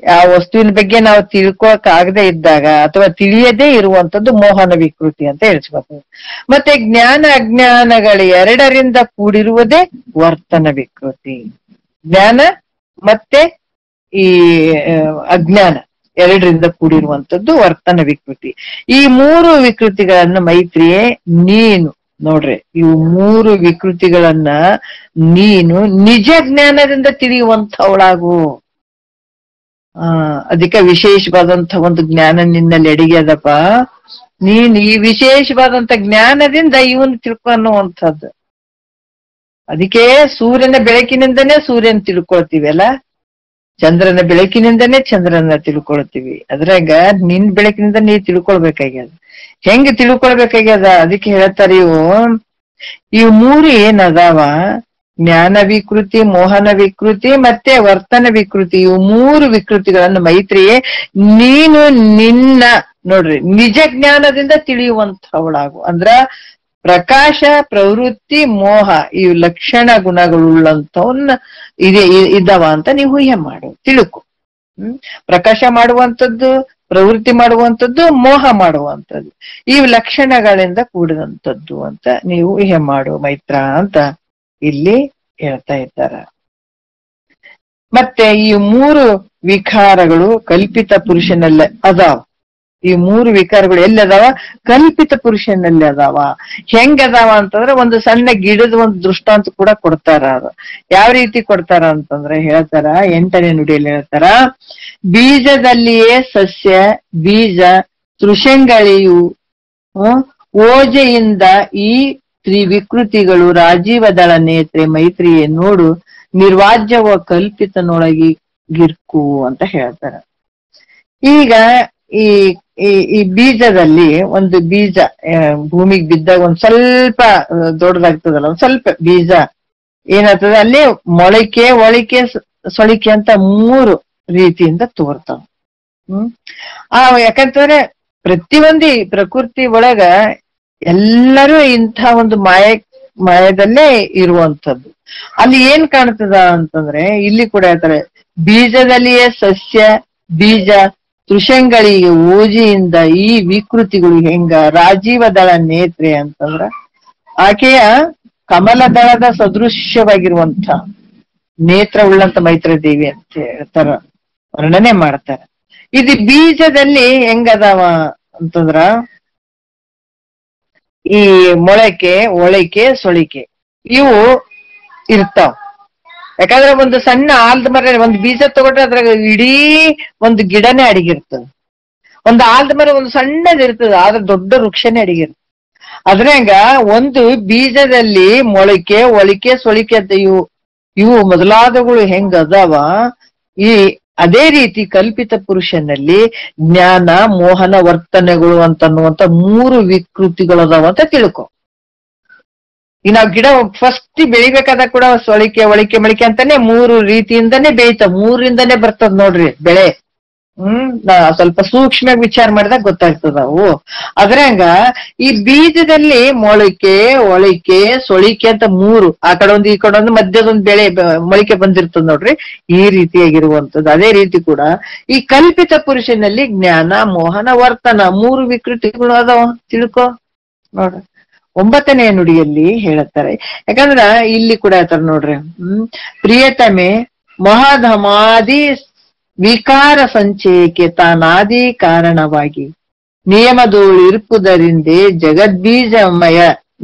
ಯಾವ ವಸ್ತುವಿನ ಬಗ್ಗೆ ನಾವು ತಿಳ್ಕೊಳಕ್ ಆಗದೆ ಇದ್ದಾಗ ಅಥವಾ ತಿಳಿಯದೇ ಇರುವಂಥದ್ದು ಮೋಹನ ವಿಕೃತಿ ಅಂತ ಹೇಳಿಸ್ಕೊಳ್ತದೆ. ಮತ್ತೆ ಜ್ಞಾನ ಅಜ್ಞಾನಗಳ 2ರಿಂದ ಕೂಡಿರುವುದೇ ವರ್ತನ ವಿಕೃತಿ. ಜ್ಞಾನ ಮತ್ತೆ ಈ ಅಜ್ಞಾನ 2ರಿಂದ ಕೂಡಿರುವಂತದ್ದು ವರ್ತನ ವಿಕೃತಿ. ಈ 3 ವಿಕೃತಿಗಳನ್ನ ಮೈತ್ರಿಯೇ ನೀನು ನೋಡ್ರಿ, ಇವು 3 ವಿಕೃತಿಗಳನ್ನ ನೀನು ನಿಜ ಜ್ಞಾನದಿಂದ ತಿಳಿಯುವಂಥವಳಾಗು. ಅದಕ್ಕೆ ವಿಶೇಷವಾದಂತ ಒಂದು ಜ್ಞಾನ ನಿನ್ನಲ್ಲಿ ಅಡಿಗೆದಪ್ಪ. ನೀನ್ ಈ ವಿಶೇಷವಾದಂತ ಜ್ಞಾನದಿಂದ ಇವನು ತಿಳ್ಕೊ ಅನ್ನುವಂಥದ್ದು. ಅದಕ್ಕೆ ಸೂರ್ಯನ ಬೆಳಕಿನಿಂದನೇ ಸೂರ್ಯನ ತಿಳ್ಕೊಳ್ತೀವಿ ಅಲ್ಲ, ಚಂದ್ರನ ಬೆಳಕಿನಿಂದನೇ ಚಂದ್ರನ ತಿಳ್ಕೊಳ್ತೀವಿ. ಅದ್ರಾಗ ನಿನ್ ಬೆಳಕಿನಿಂದ ನೀ ತಿಳ್ಕೊಳ್ಬೇಕಾಗ್ಯದ. ಹೆಂಗ್ ತಿಳ್ಕೊಳ್ಬೇಕಾಗ್ಯದ ಅದಕ್ಕೆ ಹೇಳ್ತಾರೆ ಇವು 3 ಏನದಾವ, ಜ್ಞಾನ ವಿಕೃತಿ, ಮೋಹನ ವಿಕೃತಿ ಮತ್ತೆ ವರ್ತನ ವಿಕೃತಿ. ಇವು 3 ವಿಕೃತಿಗಳನ್ನು ಮೈತ್ರಿಯೇ ನೀನು ನಿನ್ನ ನೋಡ್ರಿ ನಿಜ ಜ್ಞಾನದಿಂದ ತಿಳಿಯುವಂಥವಳಾಗು. ಅಂದ್ರ ಪ್ರಕಾಶ, ಪ್ರವೃತ್ತಿ, ಮೋಹ ಇವು ಲಕ್ಷಣ ಗುಣಗಳುಳ್ಳಂಥವನ್ನ ಇದ್ದಾವ ಅಂತ ನೀವು ಊಹೆ ಮಾಡು, ತಿಳ್ಕೊ. ಪ್ರಕಾಶ ಮಾಡುವಂಥದ್ದು, ಪ್ರವೃತ್ತಿ ಮಾಡುವಂಥದ್ದು, ಮೋಹ ಮಾಡುವಂಥದ್ದು ಇವು ಲಕ್ಷಣಗಳಿಂದ ಕೂಡಿದಂಥದ್ದು ಅಂತ ನೀವು ಊಹೆ ಮಾಡು ಮೈತ್ರ ಅಂತ ಇಲ್ಲಿ ಹೇಳ್ತಾ ಇದ್ದಾರ. ಮತ್ತೆ ಈ 3 ವಿಕಾರಗಳು ಕಲ್ಪಿತ ಪುರುಷನಲ್ಲೇ ಅದಾವ. ಈ 3 ವಿಕಾರಗಳು ಎಲ್ಲಿ ಅದಾವ? ಕಲ್ಪಿತ ಪುರುಷನಲ್ಲಿ ಅದಾವ. ಹೆಂಗ್ ಅದಾವ ಅಂತಂದ್ರೆ ಒಂದು ಸಣ್ಣ ಗಿಡದ ಒಂದು ದೃಷ್ಟಾಂತ ಕೂಡ ಕೊಡ್ತಾರ. ಅದು ಯಾವ ರೀತಿ ಕೊಡ್ತಾರ ಅಂತಂದ್ರೆ ಹೇಳ್ತಾರ 8ನೇ ನುಡಿಯಲ್ಲಿ ಹೇಳ್ತಾರ, ಬೀಜದಲ್ಲಿಯೇ ಸಸ್ಯ, ಬೀಜ ತೃಷಂಗಳಿಯು ಓಜೆಯಿಂದ ಈ ತ್ರಿವಿಕೃತಿಗಳು ರಾಜೀವದಳ ನೇತ್ರೆ ಮೈತ್ರಿಯೇ ನೋಡು ನಿರ್ವಾಜ್ಯವ ಕಲ್ಪಿತನೊಳಗಿ ಗಿರ್ಕು ಅಂತ ಹೇಳ್ತಾರ. ಈಗ ಈ ಬೀಜದಲ್ಲಿ ಒಂದು ಬೀಜ ಭೂಮಿಗೆ ಬಿದ್ದಾಗ ಒಂದ್ ಸ್ವಲ್ಪ ದೊಡ್ಡದಾಗ್ತದಲ್ಲ, ಒಂದ್ ಸ್ವಲ್ಪ ಬೀಜ ಏನಾಗ್ತದೆ ಅಲ್ಲಿ ಮೊಳಕೆ, ಒಳಿಕೆ, ಸೊಳಿಕೆ ಅಂತ 3 ರೀತಿಯಿಂದ ತೋರ್ತಾವ. ಯಾಕಂತಂದ್ರೆ ಪ್ರತಿಯೊಂದು ಪ್ರಕೃತಿ ಒಳಗ ಎಲ್ಲರೂ ಇಂಥ ಒಂದು ಮಾಯದಲ್ಲೇ ಇರುವಂತದ್ದು. ಅಲ್ಲಿ ಏನ್ ಕಾಣ್ತದ ಅಂತಂದ್ರೆ ಇಲ್ಲಿ ಕೂಡ ಹೇಳ್ತಾರೆ, ಬೀಜದಲ್ಲಿಯೇ ಸಸ್ಯ, ಬೀಜ ತೃಷಂಗಳಿಗೆ ಓಜಿಯಿಂದ ಈ ವಿಕೃತಿಗಳು ಹೆಂಗ ರಾಜೀವ ದಳ ನೇತ್ರೆ ಅಂತಂದ್ರ ಆಕೆಯ ಕಮಲ ದಳದ ಸದೃಶ್ಯವಾಗಿರುವಂತ ನೇತ್ರ ಉಳ್ಳಂತ ಮೈತ್ರ ದೇವಿ ಅಂತ ಹೇಳ್ತಾರ, ವರ್ಣನೆ ಮಾಡ್ತಾರ. ಇದು ಬೀಜದಲ್ಲಿ ಹೆಂಗದಾವ ಅಂತಂದ್ರ ಈ ಮೊಳಕೆ, ಒಳಿಕೆ, ಸೊಳಿಕೆ ಇವು ಇರ್ತಾವ. ಯಾಕಂದ್ರೆ ಒಂದು ಸಣ್ಣ ಆಲ್ದ ಮರ, ಒಂದು ಬೀಜ ತಗೊಂಡ್ರೆ ಅದ್ರಾಗ ಇಡೀ ಒಂದು ಗಿಡನೇ ಅಡಿಗಿರ್ತದೆ. ಒಂದು ಆಲ್ದ ಮರ ಒಂದು ಸಣ್ಣದಿರ್ತದೆ, ಆದ್ರೆ ದೊಡ್ಡ ವೃಕ್ಷನೇ ಅಡಿಗಿರ್ತದೆ. ಅದ್ರಂಗ ಒಂದು ಬೀಜದಲ್ಲಿ ಮೊಳಕೆ, ಒಳಿಕೆ, ಸೊಳಿಕೆ ಅಂತ ಇವು ಮೊದಲಾದಗಳು ಹೆಂಗ ಅದಾವ, ಈ ಅದೇ ರೀತಿ ಕಲ್ಪಿತ ಪುರುಷನಲ್ಲಿ ಜ್ಞಾನ, ಮೋಹನ, ವರ್ತನೆಗಳು ಅಂತನ್ನುವಂತ 3 ವಿಕೃತಿಗಳದಾವ ಅಂತ ತಿಳ್ಕೊ. ಈ ನಾವ್ ಗಿಡ ಫಸ್ಟ್ ಬೆಳಿಬೇಕಾದಾಗ ಕೂಡ ಸೊಳಿಕೆ, ಒಳಿಕೆ, ಮಳಿಕೆ ಅಂತಾನೆ 3 ರೀತಿಯಿಂದಾನೇ ಬೇಯ್ತಾವ, 3ರಿಂದಾನೇ ಬರ್ತದ ನೋಡ್ರಿ ಬೆಳೆ. ಸ್ವಲ್ಪ ಸೂಕ್ಷ್ಮವಾಗಿ ವಿಚಾರ ಮಾಡಿದಾಗ ಗೊತ್ತಾಗ್ತದ ಅವು. ಅದ್ರಂಗ ಈ ಬೀಜದಲ್ಲಿ ಮೊಳಿಕೆ, ಒಳಿಕೆ, ಸೊಳಿಕೆ ಅಂತ 3, ಆ ಕಡೆ ಒಂದು ಈ ಕಡೆ ಒಂದು ಮಧ್ಯದೊಂದು ಬೆಳೆ ಮೊಳಿಕೆ ಬಂದಿರ್ತದ ನೋಡ್ರಿ, ಈ ರೀತಿಯಾಗಿರುವಂತದ್ದು. ಅದೇ ರೀತಿ ಕೂಡ ಈ ಕಲ್ಪಿತ ಪುರುಷನಲ್ಲಿ ಜ್ಞಾನ, ಮೋಹನ, ವರ್ತನ 3 ವಿಕೃತಿಗಳು ಅದಾವ ತಿಳ್ಕೊ ನೋಡ್ರಿ. 9ನೇ ನುಡಿಯಲ್ಲಿ ಹೇಳತ್ತಾರೆ. ಯಾಕಂದ್ರ ಇಲ್ಲಿ ಕೂಡ ಹೇಳ್ತಾರ ನೋಡ್ರಿ, ಪ್ರಿಯತಮೆ ಮಹಧಮಾದಿ ವಿಕಾರ ಸಂಚಯಕ್ಕೆ ತಾನಾದಿ ಕಾರಣವಾಗಿ ನಿಯಮದೋಳು ಇರುವುದರಿಂದೇ ಜಗದ್ಬೀಜಮಯ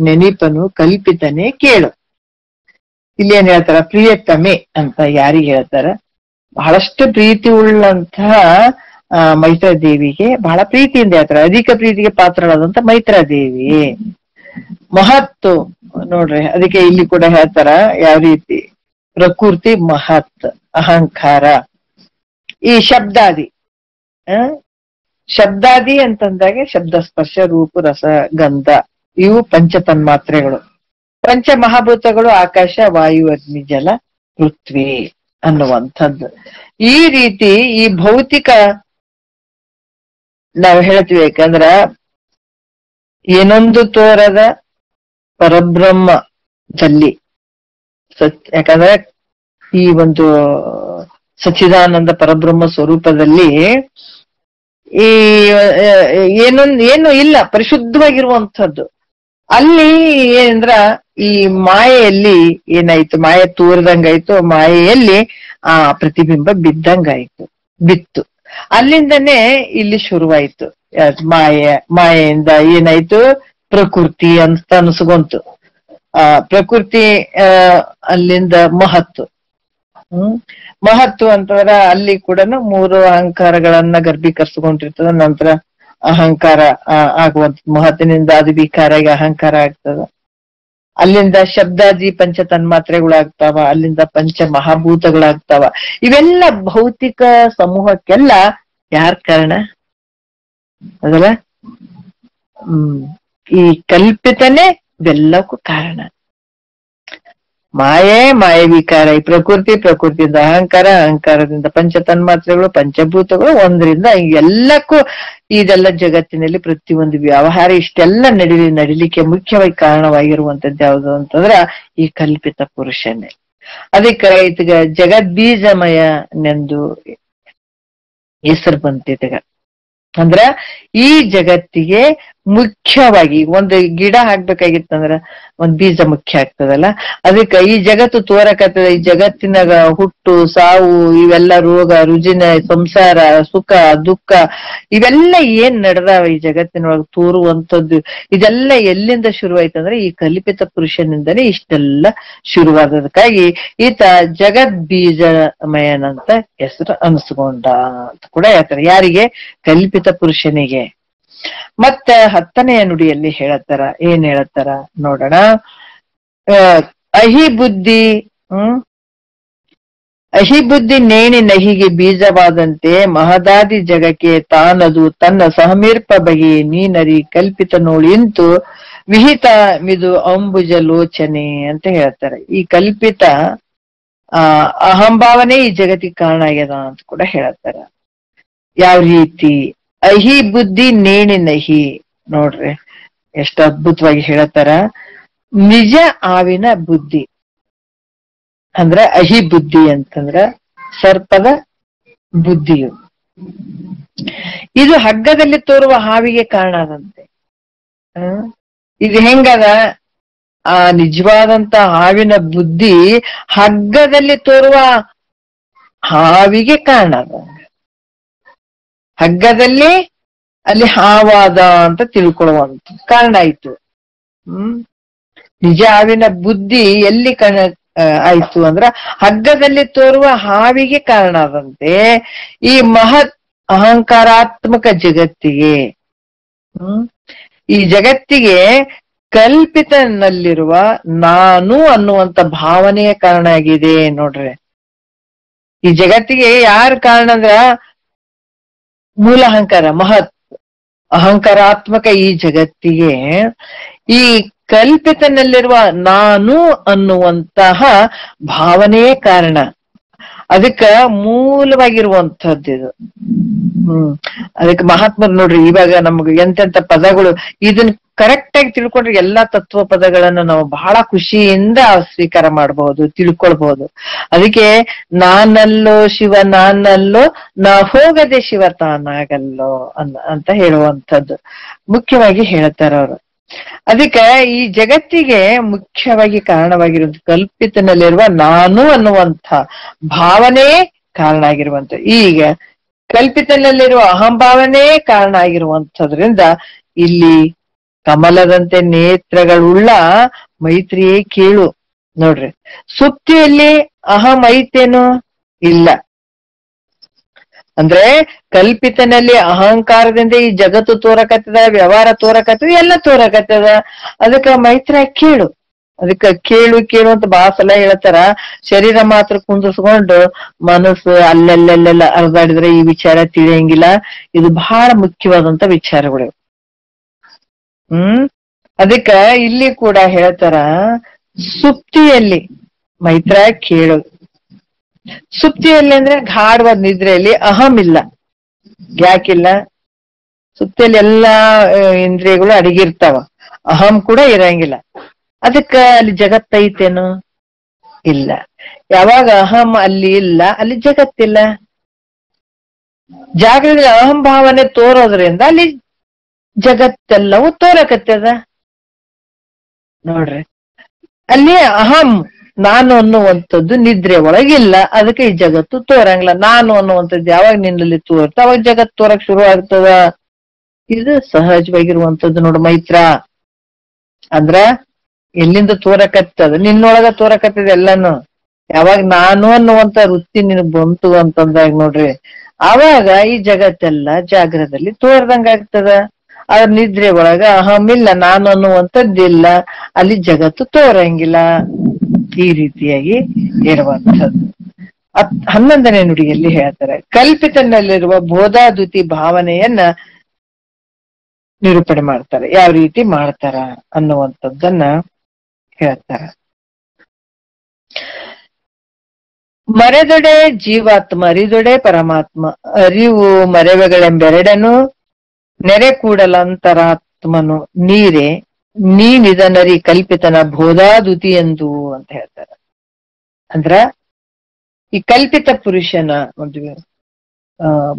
ನೆನಿಪನು ಕಲ್ಪಿತನೇ ಕೇಳು. ಇಲ್ಲಿ ಏನ್ ಹೇಳ್ತಾರ, ಪ್ರಿಯತಮೆ ಅಂತ ಯಾರಿಗೆ ಹೇಳ್ತಾರ? ಬಹಳಷ್ಟು ಪ್ರೀತಿ ಉಳ್ಳಂತಹ ಮೈತ್ರಾದೇವಿಗೆ ಬಹಳ ಪ್ರೀತಿಯಿಂದ ಹೇಳ್ತಾರ. ಅಧಿಕ ಪ್ರೀತಿಗೆ ಪಾತ್ರಳಾದಂತ ಮೈತ್ರಾದೇವಿ ಮಹತ್ತು ನೋಡ್ರಿ. ಅದಕ್ಕೆ ಇಲ್ಲಿ ಕೂಡ ಹೇಳ್ತಾರ ಯಾವ ರೀತಿ, ಪ್ರಕೃತಿ ಮಹತ್, ಅಹಂಕಾರ, ಈ ಶಬ್ದಾದಿ. ಶಬ್ದಾದಿ ಅಂತಂದಾಗೆ ಶಬ್ದ, ಸ್ಪರ್ಶ, ರೂಪ, ರಸ, ಗಂಧ ಇವು ಪಂಚ ತನ್ಮಾತ್ರೆಗಳು. ಪಂಚ ಮಹಾಭೂತಗಳು ಆಕಾಶ, ವಾಯು, ಅಗ್ನಿ, ಜಲ, ಪೃಥ್ವಿ ಅನ್ನುವಂಥದ್ದು. ಈ ರೀತಿ ಈ ಭೌತಿಕ ನಾವು ಹೇಳ್ತೀವಿ. ಯಾಕಂದ್ರ ಏನೊಂದು ತೋರದ ಪರಬ್ರಹ್ಮದಲ್ಲಿ ಯಾಕಂದ್ರೆ ಈ ಒಂದು ಸಚ್ಚಿದಾನಂದ ಪರಬ್ರಹ್ಮ ಸ್ವರೂಪದಲ್ಲಿ ಈ ಏನು ಇಲ್ಲ, ಪರಿಶುದ್ಧವಾಗಿರುವಂಥದ್ದು. ಅಲ್ಲಿ ಏನಂದ್ರ ಈ ಮಾಯೆಯಲ್ಲಿ ಏನಾಯ್ತು, ಮಾಯೆ ತೋರ್ದಂಗಾಯ್ತು, ಮಾಯೆಯಲ್ಲಿ ಆ ಪ್ರತಿಬಿಂಬ ಬಿತ್ತು. ಅಲ್ಲಿಂದನೇ ಇಲ್ಲಿ ಶುರುವಾಯ್ತು ಮಾಯೆಯಿಂದ ಏನಾಯ್ತು, ಪ್ರಕೃತಿ ಅಂತ ಅನ್ಸ್ಕೊಂತು. ಪ್ರಕೃತಿ ಅಲ್ಲಿಂದ ಮಹತ್ತು. ಮಹತ್ತು ಅಂತಂದ್ರ ಅಲ್ಲಿ ಕೂಡ 3 ಅಹಂಕಾರಗಳನ್ನ ಗರ್ಭೀಕರಿಸ್ಕೊಂಡಿರ್ತದ. ನಂತರ ಅಹಂಕಾರ ಆಗುವಂತ ಮಹತ್ತಿನಿಂದ ಅದು ವಿಕಾರ ಆಗಿ ಅಹಂಕಾರ ಆಗ್ತದ. ಅಲ್ಲಿಂದ ಶಬ್ದಾದಿ ಪಂಚ ತನ್ಮಾತ್ರೆಗಳಾಗ್ತಾವ, ಅಲ್ಲಿಂದ ಪಂಚ ಮಹಾಭೂತಗಳಾಗ್ತಾವ. ಇವೆಲ್ಲ ಭೌತಿಕ ಸಮೂಹಕ್ಕೆಲ್ಲ ಯಾರ್ ಕಾರಣ ಅದಲ್ಲ? ಈ ಕಲ್ಪಿತನೇ ಇವೆಲ್ಲಕ್ಕೂ ಕಾರಣ. ಮಾಯೆ ವಿಕಾರ, ಈ ಪ್ರಕೃತಿಯಿಂದ ಅಹಂಕಾರ, ಅಹಂಕಾರದಿಂದ ಪಂಚ ತನ್ಮಾತ್ರೆಗಳು, ಪಂಚಭೂತಗಳು, ಒಂದರಿಂದ ಎಲ್ಲಕ್ಕೂ ಇದೆಲ್ಲ ಜಗತ್ತಿನಲ್ಲಿ ಪ್ರತಿಯೊಂದು ವ್ಯವಹಾರ ಇಷ್ಟೆಲ್ಲ ನಡಿಲಿಕ್ಕೆ ಮುಖ್ಯವಾಗಿ ಕಾರಣವಾಗಿರುವಂತದ್ದು ಯಾವುದು ಅಂತಂದ್ರ ಈ ಕಲ್ಪಿತ ಪುರುಷನೇ. ಅದಕ್ಕೆ ಇದಗ ಜಗದ್ಬೀಜಮಯನೆಂದು ಹೆಸರು ಬಂತಿದಗ. ಅಂದ್ರ ಈ ಜಗತ್ತಿಗೆ ಮುಖ್ಯವಾಗಿ ಒಂದು ಗಿಡ ಹಾಕ್ಬೇಕಾಗಿತ್ತಂದ್ರ ಒಂದ್ ಬೀಜ ಮುಖ್ಯ ಆಗ್ತದಲ್ಲ. ಅದಕ್ಕೆ ಈ ಜಗತ್ತು ತೋರಕತ್ತದ. ಈ ಜಗತ್ತಿನಾಗ ಹುಟ್ಟು, ಸಾವು, ಇವೆಲ್ಲ ರೋಗ ರುಜಿನ, ಸಂಸಾರ, ಸುಖ ದುಃಖ ಇವೆಲ್ಲ ಏನ್ ನಡೆದಾವ ಈ ಜಗತ್ತಿನೊಳಗೆ ತೋರುವಂಥದ್ದು, ಇದೆಲ್ಲ ಎಲ್ಲಿಂದ ಶುರುವಾಯ್ತಂದ್ರೆ ಈ ಕಲ್ಪಿತ ಪುರುಷನಿಂದನೇ ಇಷ್ಟೆಲ್ಲ ಶುರುವಾದದಕ್ಕಾಗಿ ಈತ ಜಗದ್ಬೀಜಮಯನಂತ ಹೆಸರು ಅನ್ಸ್ಕೊಂಡ ಅಂತ ಕೂಡ ಹೇಳ್ತಾರೆ. ಯಾರಿಗೆ? ಕಲ್ಪಿತ ಪುರುಷನಿಗೆ. ಮತ್ತೆ 10ನೆಯ ನುಡಿಯಲ್ಲಿ ಹೇಳತ್ತಾರ, ಏನ್ ಹೇಳತ್ತಾರ ನೋಡೋಣ. ಅಹಿಬುದ್ಧಿ ನೇಣಿ ನಹಿಗೆ ಬೀಜವಾದಂತೆ ಮಹದಾದಿ ಜಗಕ್ಕೆ ತಾನದು ತನ್ನ ಸಹಮೀರ್ಪ ಬಗೆ ನೀನರಿ ಕಲ್ಪಿತ ನೋಳಿಂತು ವಿಹಿತ ಮಿದು ಅಂಬುಜ ಲೋಚನೆ ಅಂತ ಹೇಳ್ತಾರೆ. ಈ ಕಲ್ಪಿತ ಅಹಂಭಾವನೆ ಈ ಜಗತ್ತಿಗೆ ಕಾರಣ ಆಗ್ಯದ ಅಂತ ಕೂಡ ಹೇಳತ್ತಾರ. ಯಾವ ರೀತಿ? ಅಹಿ ಬುದ್ಧಿ ನೇಣಿ ನಹಿ ನೋಡ್ರಿ ಎಷ್ಟು ಅದ್ಭುತವಾಗಿ ಹೇಳತ್ತಾರ. ನಿಜ ಆವಿನ ಬುದ್ಧಿ ಅಂದ್ರ ಅಹಿ ಬುದ್ಧಿ ಅಂತಂದ್ರ ಸರ್ಪದ ಬುದ್ಧಿಯು. ಇದು ಹಗ್ಗದಲ್ಲಿ ತೋರುವ ಹಾವಿಗೆ ಕಾರಣ ಅದಂತೆ. ಇದು ಹೆಂಗದ? ಆ ನಿಜವಾದಂತ ಹಾವಿನ ಬುದ್ಧಿ ಹಗ್ಗದಲ್ಲಿ ತೋರುವ ಹಾವಿಗೆ ಕಾರಣ ಅದ. ಹಗ್ಗದಲ್ಲಿ ಅಲ್ಲಿ ಹಾವಾದ ಅಂತ ತಿಳ್ಕೊಳ್ಳುವಂತ ಕಾರಣ ಆಯ್ತು. ನಿಜ ಹಾವಿನ ಬುದ್ಧಿ ಎಲ್ಲಿ ಆಯ್ತು ಅಂದ್ರ ಹಗ್ಗದಲ್ಲಿ ತೋರುವ ಹಾವಿಗೆ ಕಾರಣ ಆದಂತೆ ಈ ಮಹತ್ ಅಹಂಕಾರಾತ್ಮಕ ಜಗತ್ತಿಗೆ, ಈ ಜಗತ್ತಿಗೆ ಕಲ್ಪಿತನಲ್ಲಿರುವ ನಾನು ಅನ್ನುವಂತ ಭಾವನೆಯ ಕಾರಣ ಆಗಿದೆ ನೋಡ್ರಿ. ಈ ಜಗತ್ತಿಗೆ ಯಾರ ಕಾರಣ ಅಂದ್ರ ಮೂಲ ಅಹಂಕಾರ, ಮಹತ್ ಅಹಂಕಾರಾತ್ಮಕ ಈ ಜಗತ್ತಿಗೆ ಈ ಕಲ್ಪಿತನಲ್ಲಿರುವ ನಾನು ಅನ್ನುವಂತಹ ಭಾವನೆಯೇ ಕಾರಣ. ಅದಕ್ಕ ಮೂಲವಾಗಿರುವಂತಹದ್ದು ಇದು. ಅದಕ್ಕೆ ಮಹಾತ್ಮರು ನೋಡ್ರಿ, ಇವಾಗ ನಮ್ಗೆ ಎಂತೆಂತ ಪದಗಳು, ಇದನ್ನ ಕರೆಕ್ಟ್ ಆಗಿ ತಿಳ್ಕೊಂಡ್ರೆ ಎಲ್ಲಾ ತತ್ವ ಪದಗಳನ್ನ ನಾವು ಬಹಳ ಖುಷಿಯಿಂದ ಸ್ವೀಕಾರ ಮಾಡಬಹುದು, ತಿಳ್ಕೊಳ್ಬಹುದು. ಅದಕ್ಕೆ ನಾನಲ್ಲೋ ಶಿವ ನಾನಲ್ಲೋ, ನಾ ಹೋಗದೆ ಶಿವ ತಾನಾಗಲ್ಲೋ ಅಂತ ಹೇಳುವಂಥದ್ದು ಮುಖ್ಯವಾಗಿ ಹೇಳ್ತಾರ ಅವರು. ಅದಕ್ಕೆ ಈ ಜಗತ್ತಿಗೆ ಮುಖ್ಯವಾಗಿ ಕಾರಣವಾಗಿರುವಂತ ಕಲ್ಪಿತನಲ್ಲಿರುವ ನಾನು ಅನ್ನುವಂಥ ಭಾವನೆ ಕಾರಣ ಆಗಿರುವಂತ. ಈಗ ಕಲ್ಪಿತನಲ್ಲಿರುವ ಅಹಂಭಾವನೆ ಕಾರಣ ಆಗಿರುವಂತದ್ರಿಂದ ಇಲ್ಲಿ ಕಮಲದಂತೆ ನೇತ್ರಗಳುಳ್ಳ ಮೈತ್ರಿಯೇ ಕೇಳು. ನೋಡ್ರಿ, ಸುಪ್ತಿಯಲ್ಲಿ ಅಹಂ ಐತೇನು? ಇಲ್ಲ. ಅಂದ್ರೆ ಕಲ್ಪಿತನಲ್ಲಿ ಅಹಂಕಾರದಿಂದ ಈ ಜಗತ್ತು ತೋರಕತ್ತದ, ವ್ಯವಹಾರ ತೋರಕತ್ತದ, ಎಲ್ಲ ತೋರಕತ್ತದ. ಅದಕ್ಕ ಮೈತ್ರ ಕೇಳು. ಅದಕ್ಕ ಕೇಳು ಕೇಳು ಅಂತ ಬಹಳ ಸಲ ಹೇಳ್ತಾರ. ಶರೀರ ಮಾತ್ರ ಕುಂದಿಸ್ಕೊಂಡು ಮನಸ್ಸು ಅಲ್ಲೆಲ್ಲೆಲ್ಲೆಲ್ಲ ಅರ್ದಾಡಿದ್ರೆ ಈ ವಿಚಾರ ತಿಳಿಯಂಗಿಲ್ಲ. ಇದು ಬಹಳ ಮುಖ್ಯವಾದಂತ ವಿಚಾರಗಳು. ಅದಕ್ಕ ಇಲ್ಲಿ ಕೂಡ ಹೇಳ್ತಾರ, ಸುಪ್ತಿಯಲ್ಲಿ ಮೈತ್ರ ಕೇಳು. ಸುಪ್ತಿಯಲ್ಲಿ ಅಂದ್ರೆ ಗಾಢವಾದ ನಿದ್ರೆಯಲ್ಲಿ ಅಹಂ ಇಲ್ಲ. ಯಾಕಿಲ್ಲ? ಸುಪ್ತಿಯಲ್ಲಿ ಎಲ್ಲಾ ಇಂದ್ರಿಯಗಳು ಅಡಗಿರ್ತಾವ, ಅಹಂ ಕೂಡ ಇರಂಗಿಲ್ಲ. ಅದಕ್ಕ ಅಲ್ಲಿ ಜಗತ್ತೈತೇನು? ಇಲ್ಲ. ಯಾವಾಗ ಅಹಂ ಅಲ್ಲಿ ಇಲ್ಲ, ಅಲ್ಲಿ ಜಗತ್ತಿಲ್ಲ. ಜಾಗದಲ್ಲಿ ಅಹಂ ಭಾವನೆ ತೋರೋದ್ರಿಂದ ಅಲ್ಲಿ ಜಗತ್ತೆಲ್ಲವೂ ತೋರಕತ್ತದ. ನೋಡ್ರಿ, ಅಲ್ಲಿ ಅಹಂ ನಾನು ಅನ್ನುವಂಥದ್ದು ನಿದ್ರೆ ಒಳಗಿಲ್ಲ. ಅದಕ್ಕೆ ಈ ಜಗತ್ತು ತೋರಂಗಿಲ್ಲ. ನಾನು ಅನ್ನುವಂಥದ್ದು ಯಾವಾಗ ನಿನ್ನಲ್ಲಿ ತೋರ್ತ ಅವಾಗ ಜಗತ್ ತೋರಕ್ ಶುರು ಆಗ್ತದ. ಇದು ಸಹಜವಾಗಿರುವಂಥದ್ದು ನೋಡು ಮೈತ್ರ. ಅಂದ್ರ ಎಲ್ಲಿಂದ ತೋರಕತ್ತದ? ನಿನ್ನೊಳಗ ತೋರಕತ್ತದ ಎಲ್ಲಾನು. ಯಾವಾಗ ನಾನು ಅನ್ನುವಂತ ವೃತ್ತಿ ನಿನಗ್ ಬಂತು ಅಂತಂದಾಗ ನೋಡ್ರಿ, ಆವಾಗ ಈ ಜಗತ್ತೆಲ್ಲ ಜಾಗ್ರದಲ್ಲಿ ತೋರ್ದಂಗ ಆಗ್ತದ. ಅದ್ರ ನಿದ್ರೆ ಒಳಗ ಅಹಂ ಇಲ್ಲ, ನಾನು ಅನ್ನುವಂಥದ್ದಿಲ್ಲ, ಅಲ್ಲಿ ಜಗತ್ತು ತೋರಂಗಿಲ್ಲ. ಈ ರೀತಿಯಾಗಿ ಇರುವಂಥದ್ದು 11ನೇ ನುಡಿಯಲ್ಲಿ ಹೇಳ್ತಾರೆ, ಕಲ್ಪಿತನಲ್ಲಿರುವ ಬೋಧಾದ್ಯುತಿ ಭಾವನೆಯನ್ನ ನಿರೂಪಣೆ ಮಾಡ್ತಾರೆ. ಯಾವ ರೀತಿ ಮಾಡ್ತಾರ ಅನ್ನುವಂಥದ್ದನ್ನ ಹೇಳ್ತಾರ. ಮರೆದೊಡೆ ಜೀವಾತ್ಮ, ಅರಿದೊಡೆ ಪರಮಾತ್ಮ. ಅರಿವು ಮರೆವೆಗಳೆಂಬೆರಡನು, ನೆರೆ ಕೂಡಲಂತರಾತ್ಮನು ನೀರೇ, ನೀನಿದನರಿ ಕಲ್ಪಿತನ ಬೋಧಾದ್ಯುತಿ ಎಂದು ಅಂತ ಹೇಳ್ತಾರೆ. ಅಂದ್ರ ಈ ಕಲ್ಪಿತ ಪುರುಷನ ಒಂದು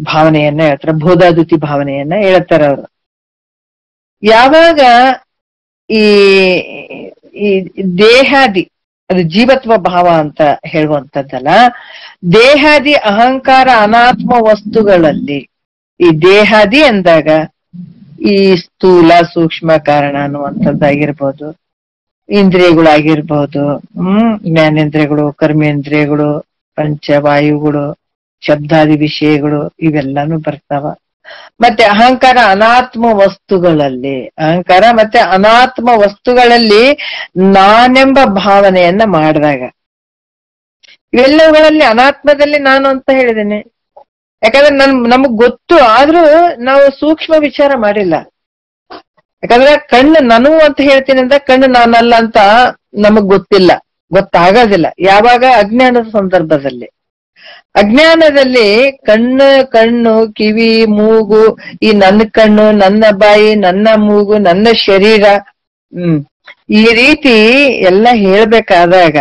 ಭಾವನೆಯನ್ನ ಹೇಳ್ತಾರ, ಬೋಧಾದ್ಯುತಿ ಭಾವನೆಯನ್ನ ಹೇಳ್ತಾರ ಅವರು. ಯಾವಾಗ ಈ ದೇಹಾದಿ, ಅದು ಜೀವತ್ವ ಭಾವ ಅಂತ ಹೇಳುವಂಥದ್ದಲ್ಲ, ದೇಹಾದಿ ಅಹಂಕಾರ ಅನಾತ್ಮ ವಸ್ತುಗಳಲ್ಲಿ, ಈ ದೇಹಾದಿ ಅಂದಾಗ ಈ ಸ್ಥೂಲ ಸೂಕ್ಷ್ಮ ಕಾರಣ ಅನ್ನುವಂಥದ್ದಾಗಿರ್ಬೋದು, ಇಂದ್ರಿಯಗಳಾಗಿರ್ಬೋದು, ಜ್ಞಾನೇಂದ್ರಿಯಗಳು, ಕರ್ಮೇಂದ್ರಿಯಗಳು, ಪಂಚವಾಯುಗಳು, ಶಬ್ದಾದಿ ವಿಷಯಗಳು, ಇವೆಲ್ಲಾನು ಬರ್ತಾವ. ಮತ್ತೆ ಅಹಂಕಾರ ಅನಾತ್ಮ ವಸ್ತುಗಳಲ್ಲಿ, ಅಹಂಕಾರ ಮತ್ತೆ ಅನಾತ್ಮ ವಸ್ತುಗಳಲ್ಲಿ ನಾನೆಂಬ ಭಾವನೆಯನ್ನ ಮಾಡಿದಾಗ, ಇವೆಲ್ಲವುಗಳಲ್ಲಿ ಅನಾತ್ಮದಲ್ಲಿ ನಾನು ಅಂತ ಹೇಳಿದ್ದೇನೆ. ಯಾಕಂದ್ರೆ ನಮಗ್ ಗೊತ್ತು, ಆದ್ರೂ ನಾವು ಸೂಕ್ಷ್ಮ ವಿಚಾರ ಮಾಡಿಲ್ಲ. ಯಾಕಂದ್ರೆ ಕಣ್ಣು ನಾನು ಅಂತ ಹೇಳ್ತೀನಿ ಅಂತ ಕಣ್ಣು ನಾನಲ್ಲ ಅಂತ ನಮಗ್ ಗೊತ್ತಿಲ್ಲ, ಗೊತ್ತಾಗೋದಿಲ್ಲ. ಯಾವಾಗ? ಅಜ್ಞಾನದ ಸಂದರ್ಭದಲ್ಲಿ. ಅಜ್ಞಾನದಲ್ಲಿ ಕಣ್ಣು, ಕಿವಿ, ಮೂಗು, ಈ ನನ್ನ ಕಣ್ಣು, ನನ್ನ ಬಾಯಿ, ನನ್ನ ಮೂಗು, ನನ್ನ ಶರೀರ, ಈ ರೀತಿ ಎಲ್ಲ ಹೇಳ್ಬೇಕಾದಾಗ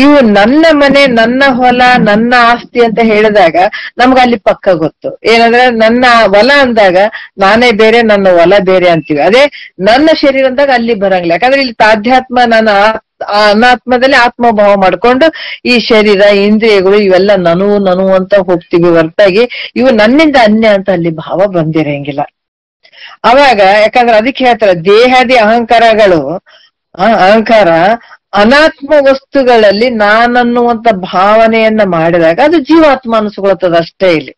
ಇವು ನನ್ನ ಮನೆ, ನನ್ನ ಹೊಲ, ನನ್ನ ಆಸ್ತಿ ಅಂತ ಹೇಳಿದಾಗ ನಮ್ಗ ಅಲ್ಲಿ ಪಕ್ಕ ಗೊತ್ತು. ಏನಂದ್ರೆ ನನ್ನ ಹೊಲ ಅಂದಾಗ ನಾನೇ ಬೇರೆ, ನನ್ನ ಹೊಲ ಬೇರೆ ಅಂತೀವಿ. ಅದೇ ನನ್ನ ಶರೀರ ಅಂದಾಗ ಅಲ್ಲಿ ಬರಂಗಿಲ್ಲ. ಯಾಕಂದ್ರೆ ಇಲ್ಲಿ ತಾಧ್ಯಾತ್ಮ, ನನ್ನ ಅನಾತ್ಮದಲ್ಲಿ ಆತ್ಮಭಾವ ಮಾಡ್ಕೊಂಡು ಈ ಶರೀರ, ಇಂದ್ರಿಯಗಳು ಇವೆಲ್ಲ ನಾನು ಅಂತ ಹೋಗ್ತೀವಿ ಹೊರತಾಗಿ ಇವು ನನ್ನಿಂದ ಅನ್ಯ ಅಂತ ಅಲ್ಲಿ ಭಾವ ಬಂದಿರಂಗಿಲ್ಲ. ಅವಾಗ ಯಾಕಂದ್ರೆ ಅದಕ್ಕೆ ಹೇಳ್ತಾರೆ, ದೇಹಾದಿ ಅಹಂಕಾರಗಳು, ಅಹಂಕಾರ ಅನಾತ್ಮ ವಸ್ತುಗಳಲ್ಲಿ ನಾನನ್ನುವಂತ ಭಾವನೆಯನ್ನ ಮಾಡಿದಾಗ ಅದು ಜೀವಾತ್ಮ ಅನ್ಸ್ಕೊಳ್ತದ ಅಷ್ಟೇ. ಇಲ್ಲಿ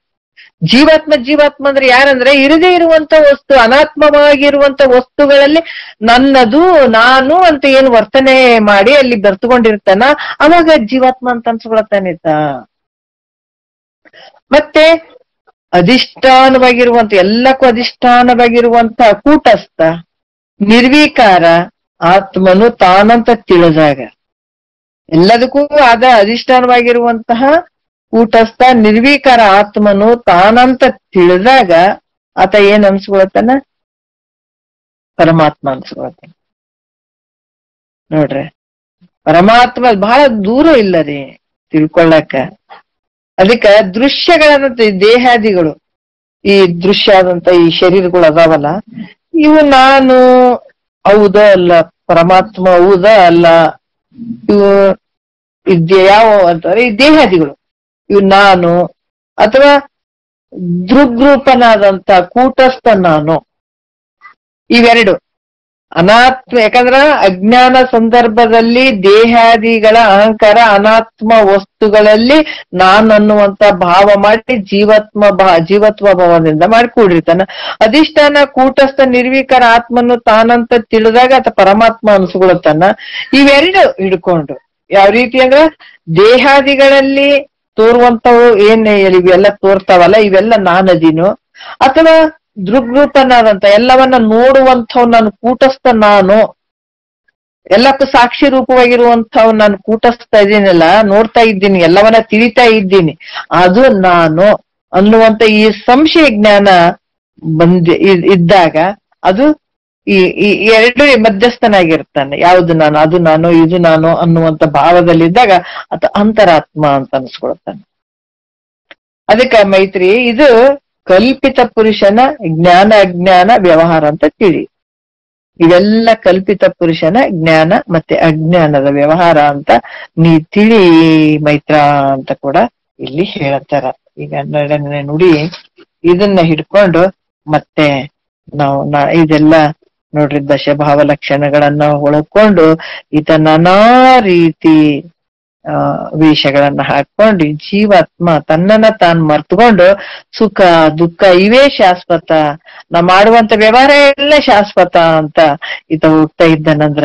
ಜೀವಾತ್ಮ ಅಂದ್ರೆ ಯಾರಂದ್ರೆ ಇರದೇ ಇರುವಂತ ವಸ್ತು, ಅನಾತ್ಮವಾಗಿರುವಂತ ವಸ್ತುಗಳಲ್ಲಿ ನನ್ನದು ನಾನು ಅಂತ ಏನು ವರ್ತನೆ ಮಾಡಿ ಅಲ್ಲಿ ಬೆರ್ತುಕೊಂಡಿರ್ತಾನ, ಅವಾಗ ಜೀವಾತ್ಮ ಅಂತ ಅನ್ಸ್ಕೊಳತಾನಿತ. ಮತ್ತೆ ಅಧಿಷ್ಠಾನವಾಗಿರುವಂತ ಎಲ್ಲಕ್ಕೂ ಅಧಿಷ್ಠಾನವಾಗಿರುವಂತ ಕೂಟಸ್ಥ ನಿರ್ವಿಕಾರ ಆತ್ಮನು ತಾನಂತ ತಿಳಿದಾಗ, ಎಲ್ಲದಕ್ಕೂ ಆದ ಅಧಿಷ್ಠಾನವಾಗಿರುವಂತಹ ಕೂಟಸ್ಥ ನಿರ್ವಿಕಾರ ಆತ್ಮನು ತಾನಂತ ತಿಳಿದಾಗ ಆತ ಏನ್ ಅನ್ಸ್ಕೊಳತ್ತಾನ? ಪರಮಾತ್ಮ ಅನ್ಸ್ಕೊಳತ್ತಾನ. ನೋಡ್ರಿ, ಪರಮಾತ್ಮ ಬಹಳ ದೂರ ಇಲ್ಲ ರೀ ತಿಳ್ಕೊಳ್ಳಕ. ಅದಕ್ಕ ದೃಶ್ಯಗಳನ್ನ ದೇಹಾದಿಗಳು, ಈ ದೃಶ್ಯ ಆದಂತ ಈ ಶರೀರಗಳು ಅದಾವಲ್ಲ, ಇವು ನಾನು ಹೌದ ಅಲ್ಲ, ಪರಮಾತ್ಮ ಹೌದ ಅಲ್ಲ, ಇವು ಯಾವ ಅಂತಾರೆ ಈ ದೇಹಾದಿಗಳು, ಇವು ನಾನು ಅಥವಾ ದೃಗ್ರೂಪನಾದಂತ ಕೂಟಸ್ಥ ನಾನು, ಇವೆರಡು ಅನಾತ್ಮ. ಯಾಕಂದ್ರ ಅಜ್ಞಾನ ಸಂದರ್ಭದಲ್ಲಿ ದೇಹಾದಿಗಳ ಅಹಂಕಾರ ಅನಾತ್ಮ ವಸ್ತುಗಳಲ್ಲಿ ನಾನು ಅನ್ನುವಂತ ಭಾವ ಮಾಡಿ ಜೀವತ್ವ ಭಾವದಿಂದ ಮಾಡಿ ಕೂಡಿರ್ತಾನ. ಅಧಿಷ್ಠಾನ ಕೂಟಸ್ಥ ನಿರ್ವಿಕಾರ ಆತ್ಮನ್ನು ತಾನಂತ ತಿಳಿದಾಗ ಆತ ಪರಮಾತ್ಮ ಅನ್ಸ್ಕೊಳ್ತಾನ. ಇವೆರಡು ಹಿಡ್ಕೊಂಡು ಯಾವ ರೀತಿ ಅಂದ್ರೆ ದೇಹಾದಿಗಳಲ್ಲಿ ತೋರುವಂತವು ಏನ್ ಇವೆಲ್ಲ ತೋರ್ತಾವಲ್ಲ, ಇವೆಲ್ಲ ನಾನದೀನು, ಅಥವಾ ದೃಗ್ರೂಪನಾದಂತ ಎಲ್ಲವನ್ನ ನೋಡುವಂಥವ್ ನಾನು ಕೂಟಸ್ಥ ನಾನು, ಎಲ್ಲಕ್ಕೂ ಸಾಕ್ಷಿ ರೂಪವಾಗಿರುವಂಥವ್ ನಾನು ಕೂಟಸ್ಥ ಇದೀನಲ್ಲ, ನೋಡ್ತಾ ಇದ್ದೀನಿ, ಎಲ್ಲವನ್ನ ತಿಳಿತಾ ಇದ್ದೀನಿ, ಅದು ನಾನು ಅನ್ನುವಂತ ಈ ಸಂಶಯ ಜ್ಞಾನ ಇದ್ದಾಗ ಅದು ಈ ಎರಡು ಮಧ್ಯಸ್ಥನಾಗಿರ್ತಾನೆ. ಯಾವುದು ನಾನು, ಅದು ನಾನು, ಇದು ನಾನು ಅನ್ನುವಂತ ಭಾವದಲ್ಲಿದ್ದಾಗ ಅದು ಅಂತರಾತ್ಮ ಅಂತ ಅನ್ಸ್ಕೊಳ್ತಾನೆ. ಅದಕ್ಕೆ ಮೈತ್ರಿ, ಇದು ಕಲ್ಪಿತ ಪುರುಷನ ಜ್ಞಾನ ಅಜ್ಞಾನ ವ್ಯವಹಾರ ಅಂತ ತಿಳಿ. ಇವೆಲ್ಲ ಕಲ್ಪಿತ ಪುರುಷನ ಜ್ಞಾನ ಮತ್ತೆ ಅಜ್ಞಾನದ ವ್ಯವಹಾರ ಅಂತ ನೀ ತಿಳಿ ಮೈತ್ರ ಅಂತ ಕೂಡ ಇಲ್ಲಿ ಹೇಳ್ತಾರ. ಈಗ ನುಡಿ ಇದನ್ನ ಹಿಡ್ಕೊಂಡು ಮತ್ತೆ ಇದೆಲ್ಲ ನೋಡ್ರಿ ದಶಭಾವ ಲಕ್ಷಣಗಳನ್ನ ಒಳಕೊಂಡು ಈತ ನಾನಾ ರೀತಿ ವೇಷಗಳನ್ನ ಹಾಕೊಂಡು ಜೀವಾತ್ಮ ತನ್ನನ್ನ ತಾನ್ ಮರ್ತ್ಕೊಂಡು ಸುಖ ದುಃಖ ಇವೇ ಶಾಶ್ವತ, ನಾ ಮಾಡುವಂತ ವ್ಯವಹಾರ ಎಲ್ಲ ಶಾಶ್ವತ ಅಂತ ಈತ ಹೋಗ್ತಾ ಇದ್ದಾನಂದ್ರ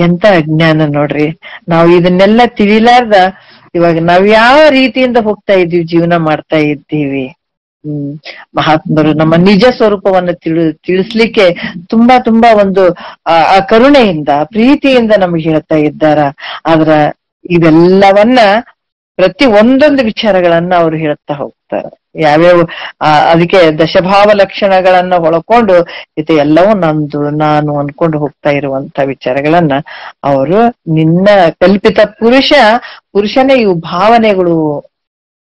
ಎಂತ ಅಜ್ಞಾನ ನೋಡ್ರಿ. ನಾವು ಇದನ್ನೆಲ್ಲ ತಿಳಿಲಾರ್ದ ಇವಾಗ ನಾವ್ ಯಾವ ರೀತಿಯಿಂದ ಹೋಗ್ತಾ ಇದ್ದೀವಿ, ಜೀವನ ಮಾಡ್ತಾ ಇದ್ದೀವಿ. ಮಹಾತ್ಮರು ನಮ್ಮ ನಿಜ ಸ್ವರೂಪವನ್ನು ತಿಳಿಸ್ಲಿಕ್ಕೆ ತುಂಬಾ ಒಂದು ಆ ಕರುಣೆಯಿಂದ ಪ್ರೀತಿಯಿಂದ ನಮ್ಗೆ ಹೇಳ್ತಾ ಇದ್ದಾರ. ಆದ್ರ ಇವೆಲ್ಲವನ್ನ ಪ್ರತಿ ಒಂದೊಂದು ವಿಚಾರಗಳನ್ನ ಅವ್ರು ಹೇಳ್ತಾ ಹೋಗ್ತಾರೆ. ಯಾವ್ಯಾವ ಅದಕ್ಕೆ ದಶಭಾವ ಲಕ್ಷಣಗಳನ್ನ ಒಳಕೊಂಡು ಇದು ಎಲ್ಲವೂ ನಂದು ನಾನು ಅನ್ಕೊಂಡು ಹೋಗ್ತಾ ಇರುವಂತ ವಿಚಾರಗಳನ್ನ ಅವರು ನಿನ್ನ ಕಲ್ಪಿತ ಪುರುಷನೇ ಇವು ಭಾವನೆಗಳು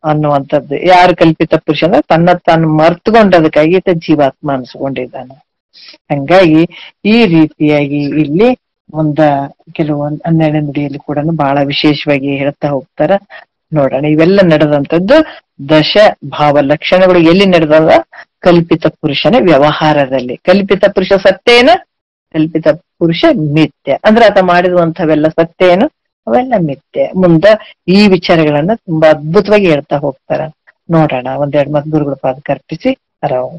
ಅನ್ನುವಂಥದ್ದು. ಯಾರು ಕಲ್ಪಿತ ಪುರುಷ ಅಂದ್ರೆ ತನ್ನ ತಾನು ಮರ್ತ್ಕೊಂಡದಕ್ಕಾಗಿ ಈತ ಜೀವಾತ್ಮ ಅನ್ಸ್ಕೊಂಡಿದ್ದಾನೆ. ಹಂಗಾಗಿ ಈ ರೀತಿಯಾಗಿ ಇಲ್ಲಿ ಕೆಲವೊಂದು 12ನೇ ನುಡಿಯಲ್ಲಿ ಕೂಡ ಬಹಳ ವಿಶೇಷವಾಗಿ ಹೇಳ್ತಾ ಹೋಗ್ತಾರ. ನೋಡೋಣ, ಇವೆಲ್ಲ ನಡೆದಂಥದ್ದು ದಶ ಭಾವ ಲಕ್ಷಣಗಳು ಎಲ್ಲಿ ನಡೆದವ? ಕಲ್ಪಿತ ಪುರುಷನ ವ್ಯವಹಾರದಲ್ಲಿ. ಕಲ್ಪಿತ ಪುರುಷ ಸತ್ಯೇನ, ಕಲ್ಪಿತ ಪುರುಷ ಮಿಥ್ಯ. ಅಂದ್ರೆ ಆತ ಮಾಡಿರುವಂಥವೆಲ್ಲ ಸತ್ಯೇನು, ಅವೆಲ್ಲ ಮಿಥ್ಯ. ಮುಂದ ಈ ವಿಚಾರಗಳನ್ನ ತುಂಬಾ ಅದ್ಭುತವಾಗಿ ಹೇಳ್ತಾ ಹೋಗ್ತಾರ. ನೋಡೋಣ, ಒಂದೆರಡು ಮಾತು ಗುರುಗಳ ಪಾದಕ್ಕೆ ಅರ್ಪಿಸಿ ಹರವು.